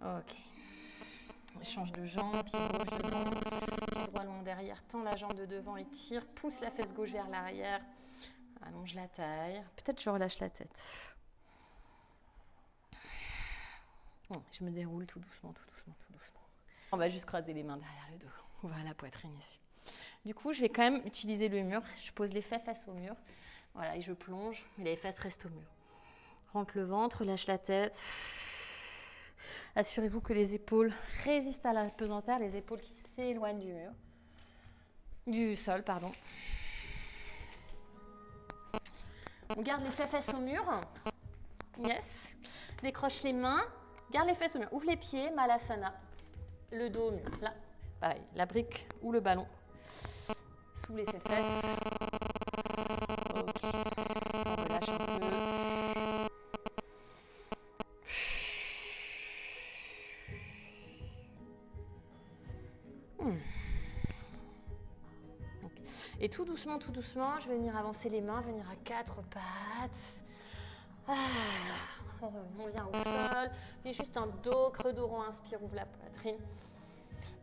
Speaker 1: Ok. Je change de jambe, pied gauche devant, pied droit loin derrière, tends la jambe de devant, étire, pousse la fesse gauche vers l'arrière, allonge la taille. Peut-être je relâche la tête. Je me déroule tout doucement, tout doucement, tout doucement. On va juste croiser les mains derrière le dos. Ouvrir la poitrine ici. Du coup, je vais quand même utiliser le mur. Je pose les fesses face au mur. Voilà, et je plonge, et les fesses restent au mur. Rentre le ventre, lâche la tête. Assurez-vous que les épaules résistent à la pesanteur, les épaules qui s'éloignent du mur. Du sol, pardon. On garde les fesses au mur. Yes. Décroche les mains. Garde les fesses au mur. Ouvre les pieds, Malasana. Le dos au mur. Là, pareil, la brique ou le ballon. Sous les fesses. Ok. On relâche un peu. Okay. Et tout doucement, je vais venir avancer les mains, venir à 4 pattes. On vient au sol. C'est juste un dos, creux dos rond. Inspire, ouvre la poitrine.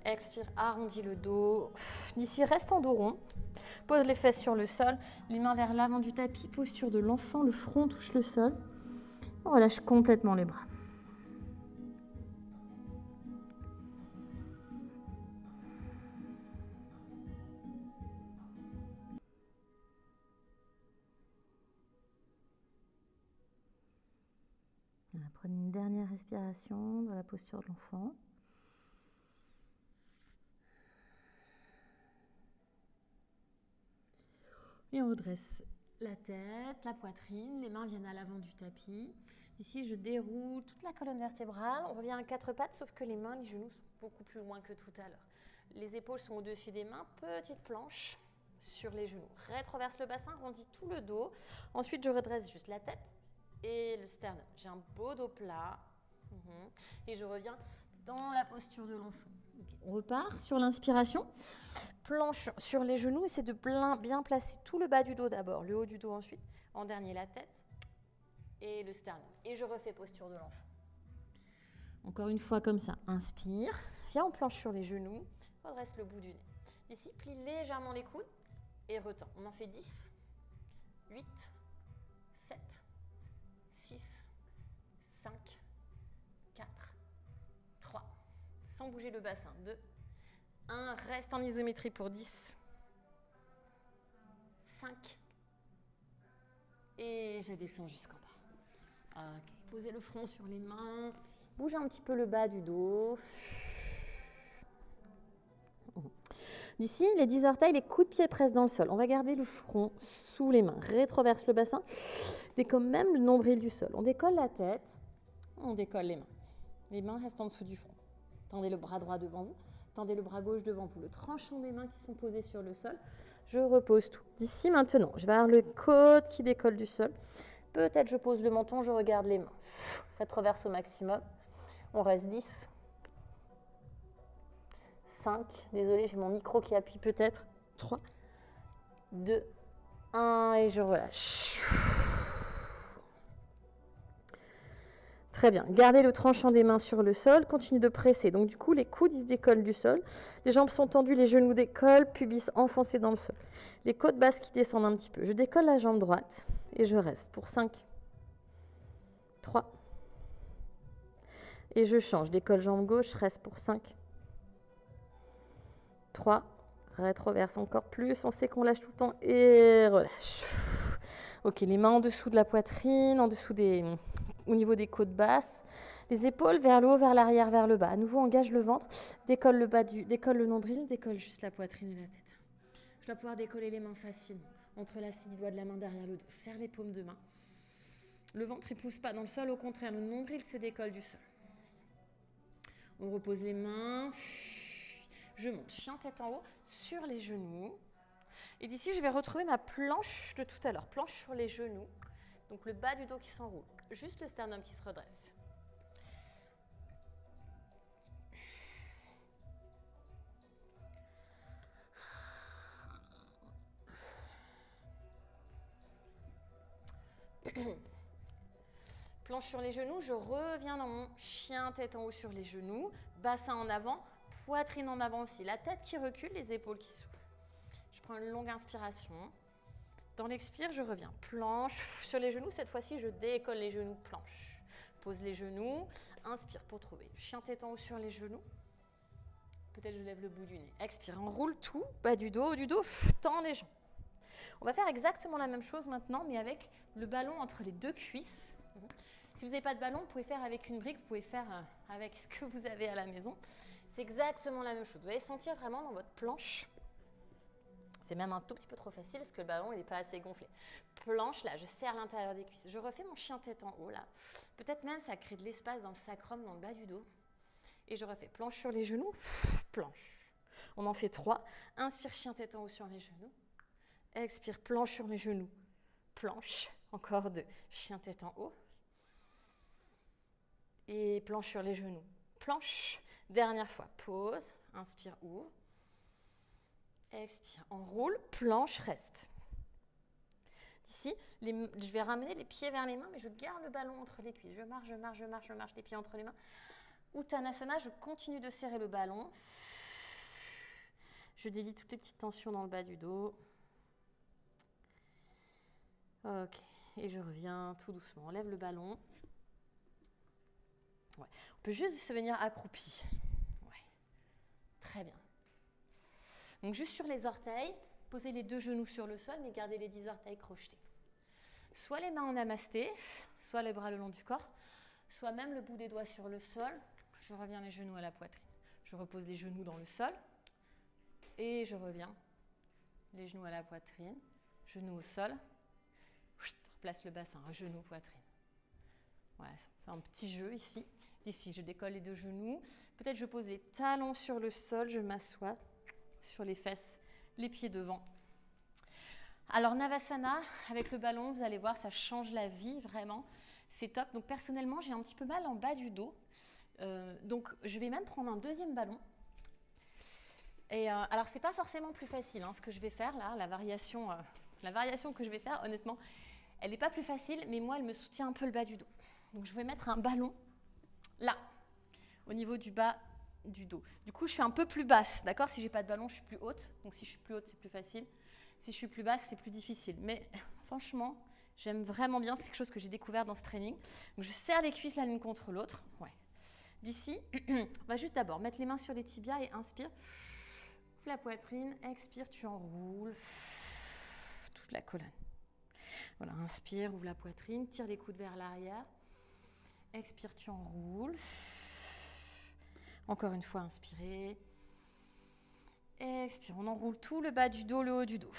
Speaker 1: Expire, arrondis le dos. D'ici, reste en dos rond. Pose les fesses sur le sol. Les mains vers l'avant du tapis. Posture de l'enfant. Le front touche le sol. On relâche complètement les bras. Prenez une dernière respiration dans la posture de l'enfant. Et on redresse la tête, la poitrine, les mains viennent à l'avant du tapis. Ici, je déroule toute la colonne vertébrale. On revient à 4 pattes, sauf que les mains, les genoux sont beaucoup plus loin que tout à l'heure. Les épaules sont au-dessus des mains, petite planche sur les genoux. Rétroverse le bassin, arrondis tout le dos. Ensuite, je redresse juste la tête et le sternum. J'ai un beau dos plat. Et je reviens dans la posture de l'enfant. Okay. On repart sur l'inspiration. Planche sur les genoux. Essaie de bien placer tout le bas du dos d'abord, le haut du dos ensuite. En dernier, la tête et le sternum. Et je refais posture de l'enfant. Encore une fois comme ça. Inspire. Viens en planche sur les genoux. Redresse le bout du nez. Ici, plie légèrement les coudes et retends. On en fait 10, 8, 7, 6, 5, 4, 3, sans bouger le bassin, 2, 1, reste en isométrie pour 10, 5, et je descends jusqu'en bas. Ok, posez le front sur les mains, bougez un petit peu le bas du dos. D'ici, les 10 orteils, les coups de pied pressent dans le sol. On va garder le front sous les mains, rétroverse le bassin, décolle même le nombril du sol. On décolle la tête, on décolle les mains. Les mains restent en dessous du front. Tendez le bras droit devant vous, tendez le bras gauche devant vous, le tranchant des mains qui sont posées sur le sol. Je repose tout. D'ici maintenant, je vais avoir le côte qui décolle du sol. Peut-être je pose le menton, je regarde les mains. Rétroverse au maximum. On reste 10. 5. Désolée, j'ai mon micro qui appuie peut-être. 3, 2, 1 et je relâche. Très bien. Gardez le tranchant des mains sur le sol. Continuez de presser. Donc, du coup, les coudes ils se décollent du sol. Les jambes sont tendues, les genoux décollent, pubis enfoncé dans le sol. Les côtes basses qui descendent un petit peu. Je décolle la jambe droite et je reste pour 5, 3. Et je change. Décolle jambe gauche, reste pour 5, 3. Rétroverse encore plus. On sait qu'on lâche tout le temps et relâche. Ok, les mains en dessous de la poitrine, en dessous au niveau des côtes basses, les épaules vers le haut, vers l'arrière, vers le bas. À nouveau, engage le ventre, décolle le nombril, décolle juste la poitrine et la tête. Je dois pouvoir décoller les mains facilement. Entrelace les doigts de la main derrière le dos, serre les paumes de main. Le ventre ne pousse pas dans le sol, au contraire, le nombril se décolle du sol. On repose les mains. Je monte, chien tête en haut, sur les genoux. Et d'ici, je vais retrouver ma planche de tout à l'heure. Planche sur les genoux. Donc le bas du dos qui s'enroule. Juste le sternum qui se redresse. Planche sur les genoux. Je reviens dans mon chien tête en haut sur les genoux. Bassin en avant. Poitrine en avant aussi. La tête qui recule, les épaules qui s'ouvrent. Je prends une longue inspiration. Dans l'expire, je reviens. Planche sur les genoux. Cette fois-ci, je décolle les genoux. Planche. Pose les genoux. Inspire pour trouver. Chien tête en haut sur les genoux. Peut-être je lève le bout du nez. Expire, enroule tout, bas du dos, tends les jambes. On va faire exactement la même chose maintenant, mais avec le ballon entre les deux cuisses. Si vous n'avez pas de ballon, vous pouvez faire avec une brique, vous pouvez faire avec ce que vous avez à la maison. C'est exactement la même chose. Vous allez sentir vraiment dans votre planche. C'est même un tout petit peu trop facile parce que le ballon il n'est pas assez gonflé. Planche, là, je serre l'intérieur des cuisses. Je refais mon chien tête en haut, là. Peut-être même ça crée de l'espace dans le sacrum, dans le bas du dos. Et je refais planche sur les genoux, planche. On en fait 3. Inspire, chien tête en haut sur les genoux. Expire, planche sur les genoux, planche. Encore 2. Chien tête en haut. Et planche sur les genoux, planche. Dernière fois, pause. Inspire, ouvre. Expire, enroule, planche, reste. Ici, je vais ramener les pieds vers les mains, mais je garde le ballon entre les cuisses. Je marche, les pieds entre les mains. Uttanasana, je continue de serrer le ballon. Je délie toutes les petites tensions dans le bas du dos. Ok, et je reviens tout doucement. On lève le ballon. Ouais. On peut juste se venir accroupi. Ouais. Très bien. Donc juste sur les orteils, posez les 2 genoux sur le sol, mais gardez les 10 orteils crochetés. Soit les mains en namasté, soit les bras le long du corps, soit même le bout des doigts sur le sol. Je reviens les genoux à la poitrine. Je repose les genoux dans le sol et je reviens. Les genoux à la poitrine, genoux au sol. Replace le bassin, genou, poitrine. Voilà, ça fait un petit jeu ici. Ici, je décolle les 2 genoux. Peut-être je pose les talons sur le sol, je m'assois sur les fesses, les pieds devant. Alors Navasana, avec le ballon, vous allez voir, ça change la vie, vraiment. C'est top. Donc personnellement, j'ai un petit peu mal en bas du dos. Donc je vais même prendre un deuxième ballon. Et alors, c'est pas forcément plus facile, hein, ce que je vais faire là, la variation que je vais faire, honnêtement, elle n'est pas plus facile, mais moi, elle me soutient un peu le bas du dos. Donc je vais mettre un ballon là, au niveau du bas du dos. Du coup, je suis un peu plus basse, d'accord? Si j'ai pas de ballon, je suis plus haute. Donc si je suis plus haute, c'est plus facile. Si je suis plus basse, c'est plus difficile. Mais franchement, j'aime vraiment bien. C'est quelque chose que j'ai découvert dans ce training. Donc je serre les cuisses l'une contre l'autre. Ouais. D'ici, on va juste d'abord mettre les mains sur les tibias et inspire. Ouvre la poitrine, expire, tu enroules toute la colonne. Voilà, inspire, ouvre la poitrine, tire les coudes vers l'arrière. Expire, tu enroules. Encore une fois, inspirez. Expire, on enroule tout le bas du dos, le haut du dos.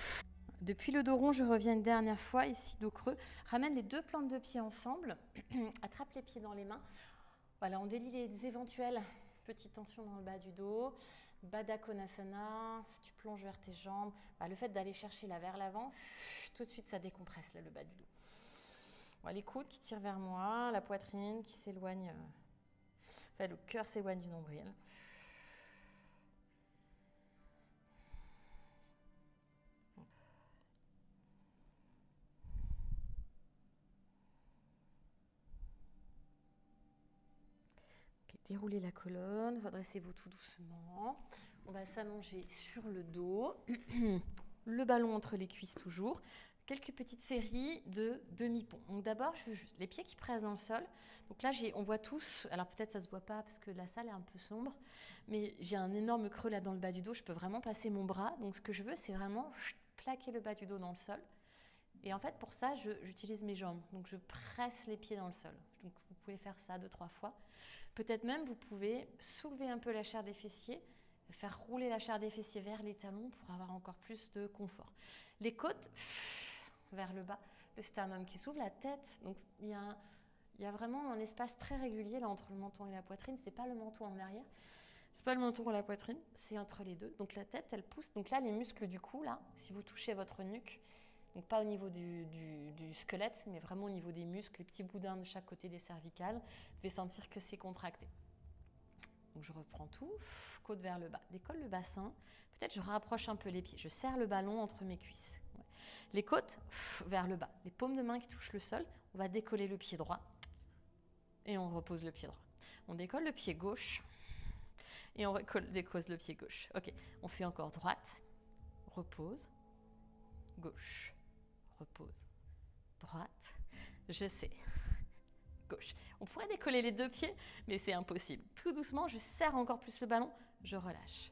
Speaker 1: Depuis le dos rond, je reviens une dernière fois, ici, dos creux. Ramène les 2 plantes de pied ensemble. Attrape les pieds dans les mains. Voilà, on délie les éventuelles petites tensions dans le bas du dos. Baddha Konasana, tu plonges vers tes jambes. Le fait d'aller chercher là vers l'avant, tout de suite, ça décompresse là, le bas du dos. Voilà, les coudes qui tirent vers moi, la poitrine qui s'éloigne. Le cœur s'éloigne du nombril. Déroulez la colonne, redressez-vous tout doucement. On va s'allonger sur le dos, le ballon entre les cuisses toujours. Quelques petites séries de demi-ponts. Donc d'abord, je veux juste les pieds qui pressent dans le sol. Donc là, on voit tous, alors peut-être ça ne se voit pas parce que la salle est un peu sombre, mais j'ai un énorme creux là dans le bas du dos. Je peux vraiment passer mon bras. Donc ce que je veux, c'est vraiment plaquer le bas du dos dans le sol. Et en fait, pour ça, j'utilise mes jambes. Donc je presse les pieds dans le sol. Donc vous pouvez faire ça 2-3 fois. Peut-être même, vous pouvez soulever un peu la chair des fessiers, faire rouler la chair des fessiers vers les talons pour avoir encore plus de confort. Les côtes vers le bas, le sternum qui s'ouvre, la tête. Donc, il y a vraiment un espace très régulier là entre le menton et la poitrine. Ce n'est pas le menton en arrière, ce n'est pas le menton ou la poitrine, c'est entre les deux. Donc, la tête, elle pousse. Donc là, les muscles du cou, là, si vous touchez votre nuque, donc pas au niveau du squelette, mais vraiment au niveau des muscles, les petits boudins de chaque côté des cervicales, vous pouvez sentir que c'est contracté. Donc je reprends tout, côte vers le bas, décolle le bassin, peut-être je rapproche un peu les pieds, je serre le ballon entre mes cuisses. Ouais. Les côtes vers le bas, les paumes de main qui touchent le sol, on va décoller le pied droit et on repose le pied droit. On décolle le pied gauche et on dépose le pied gauche. Ok, on fait encore droite, repose, gauche. Repose. Droite. Je sais. Gauche. On pourrait décoller les 2 pieds, mais c'est impossible. Tout doucement, je serre encore plus le ballon. je relâche.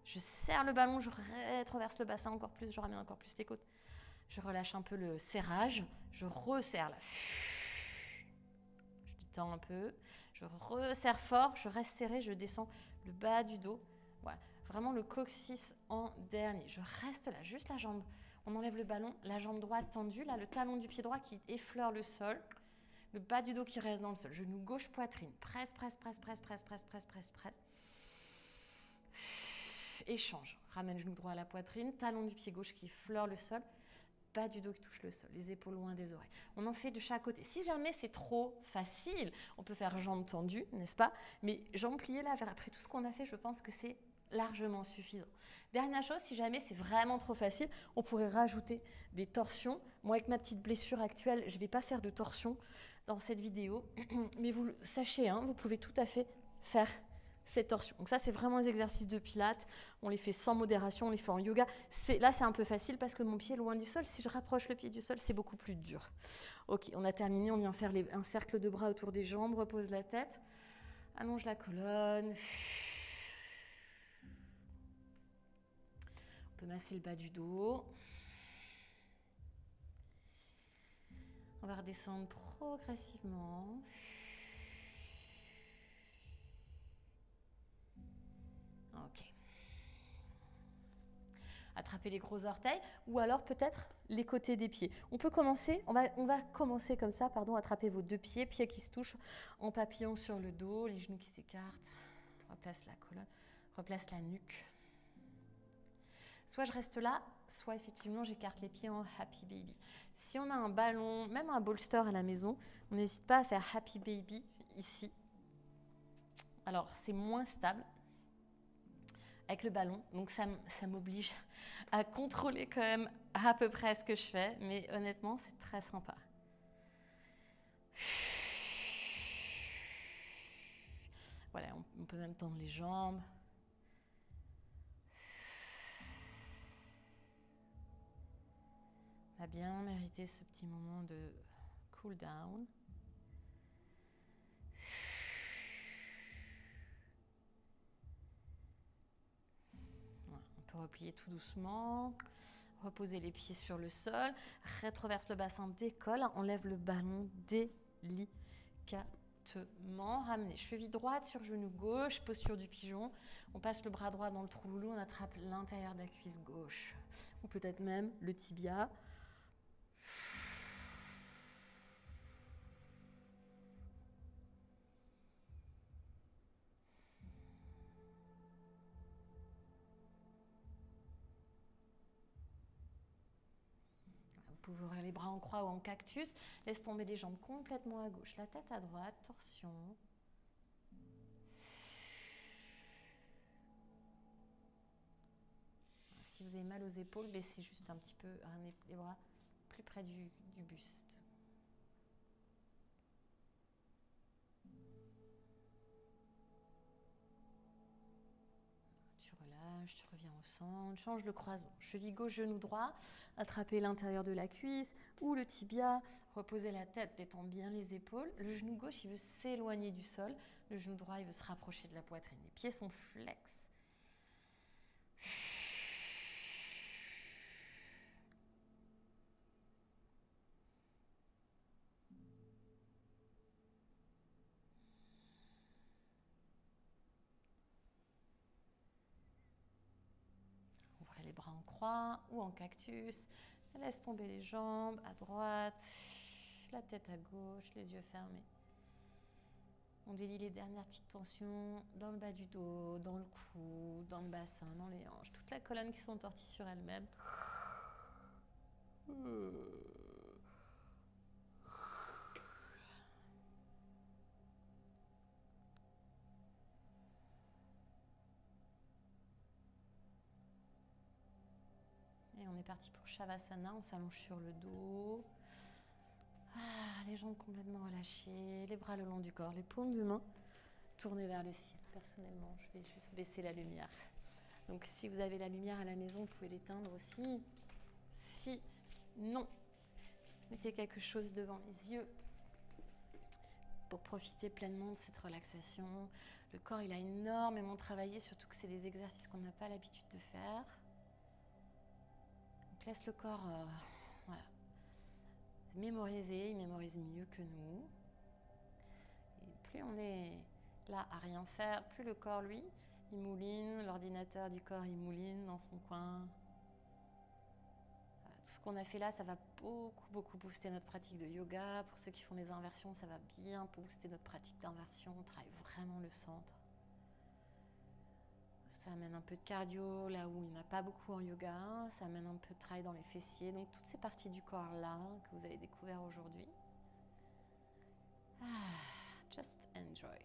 Speaker 1: Je serre le ballon, je rétroverse le bassin encore plus, je ramène encore plus les côtes. Je relâche un peu le serrage, je resserre là. Je détends un peu, je resserre fort, je reste serré, je descends le bas du dos. Voilà, vraiment le coccyx en dernier. Je reste là, juste la jambe. On enlève le ballon, la jambe droite tendue, là le talon du pied droit qui effleure le sol. Le bas du dos qui reste dans le sol. Genou gauche, poitrine. Presse, presse, presse, presse, presse, presse, presse, presse, presse. Échange. Ramène genou droit à la poitrine. Talon du pied gauche qui effleure le sol. Bas du dos qui touche le sol. Les épaules loin des oreilles. On en fait de chaque côté. Si jamais c'est trop facile, on peut faire jambes tendues, n'est-ce pas? Mais jambes pliées là, après tout ce qu'on a fait, je pense que c'est largement suffisant. Dernière chose, si jamais c'est vraiment trop facile, on pourrait rajouter des torsions. Moi, avec ma petite blessure actuelle, je ne vais pas faire de torsion dans cette vidéo, mais vous sachez, hein, vous pouvez tout à fait faire ces torsions. Donc ça, c'est vraiment les exercices de pilates. On les fait sans modération, on les fait en yoga. Là, c'est un peu facile parce que mon pied est loin du sol. Si je rapproche le pied du sol, c'est beaucoup plus dur. Ok, on a terminé. On vient faire un cercle de bras autour des jambes. Repose la tête. Allonge la colonne. On peut masser le bas du dos. On va redescendre progressivement. Ok. Attraper les gros orteils ou alors peut-être les côtés des pieds. On peut commencer, on va commencer comme ça, pardon, attraper vos deux pieds, pieds qui se touchent en papillon sur le dos, les genoux qui s'écartent. Replace la colonne, replace la nuque. Soit je reste là, soit effectivement j'écarte les pieds en Happy Baby. Si on a un ballon, même un bolster à la maison, on n'hésite pas à faire Happy Baby ici. Alors c'est moins stable avec le ballon, donc ça m'oblige à contrôler quand même à peu près ce que je fais, mais honnêtement c'est très sympa. Voilà, on peut même tendre les jambes. On a bien mérité ce petit moment de cool down. Voilà, on peut replier tout doucement, reposer les pieds sur le sol, rétroverse le bassin, décolle, enlève le ballon délicatement, ramenez cheville droite sur genou gauche, posture du pigeon. On passe le bras droit dans le trou loulou, on attrape l'intérieur de la cuisse gauche, ou peut-être même le tibia. Vous pouvez ouvrir les bras en croix ou en cactus. Laisse tomber les jambes complètement à gauche, la tête à droite, torsion. Si vous avez mal aux épaules, baissez juste un petit peu les bras plus près du buste. Tu relâches, tu reviens au centre, change le croisement. Cheville gauche, genou droit, attrapez l'intérieur de la cuisse ou le tibia, reposez la tête, détends bien les épaules. Le genou gauche, il veut s'éloigner du sol. Le genou droit, il veut se rapprocher de la poitrine. Les pieds sont flex. Ouvrez les bras en croix ou en cactus. Laisse tomber les jambes à droite, la tête à gauche, les yeux fermés. On délie les dernières petites tensions dans le bas du dos, dans le cou, dans le bassin, dans les hanches. Toute la colonne qui s'entortille sur elle-même. Et on est parti pour Shavasana, on s'allonge sur le dos. Les jambes complètement relâchées, les bras le long du corps, les paumes de main tournées vers le ciel. Personnellement, je vais juste baisser la lumière. Donc si vous avez la lumière à la maison, vous pouvez l'éteindre aussi. Si non, mettez quelque chose devant les yeux pour profiter pleinement de cette relaxation. Le corps, il a énormément travaillé, surtout que c'est des exercices qu'on n'a pas l'habitude de faire. Donc laisse le corps voilà, mémoriser, il mémorise mieux que nous. Et plus on est là à rien faire, plus le corps, lui, il mouline, l'ordinateur du corps, il mouline dans son coin. Tout ce qu'on a fait là, ça va beaucoup booster notre pratique de yoga. Pour ceux qui font les inversions, ça va bien booster notre pratique d'inversion. On travaille vraiment le centre. Ça amène un peu de cardio là où il n'y en a pas beaucoup en yoga. Ça amène un peu de travail dans les fessiers. Donc toutes ces parties du corps là que vous avez découvert aujourd'hui. Just enjoy.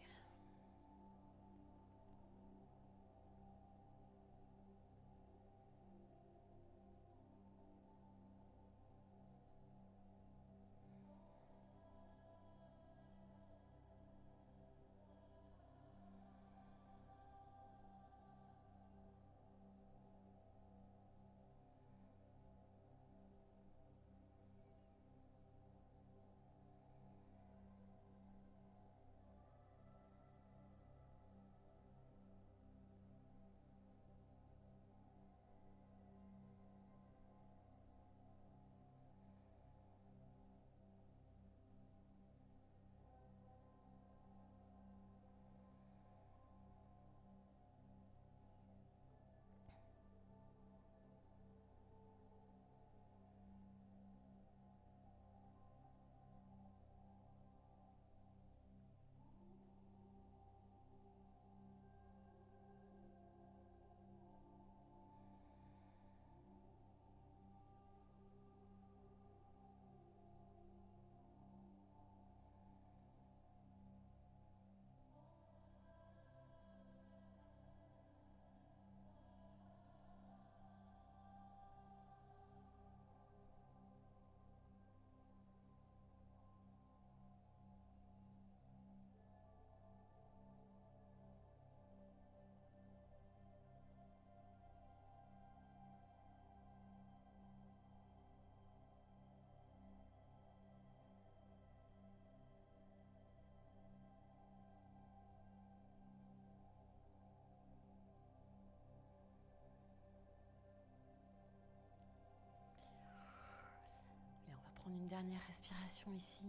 Speaker 1: Et on va prendre une dernière respiration ici.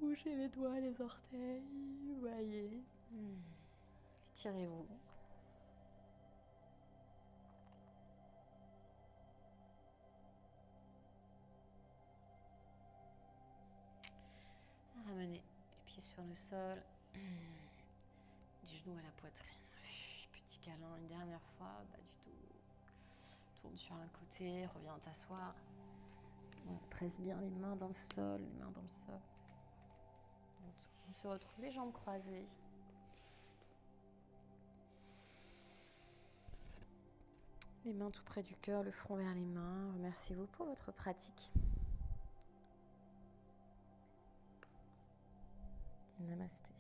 Speaker 1: Bougez les doigts, les orteils, voyez. Étirez-vous. Ramenez les pieds sur le sol, les genoux à la poitrine. Petit câlin une dernière fois, pas du tout. Tourne sur un côté, reviens t'asseoir. Presse bien les mains dans le sol, les mains dans le sol. On se retrouve les jambes croisées. Les mains tout près du cœur, le front vers les mains. Remerciez-vous pour votre pratique. Namasté.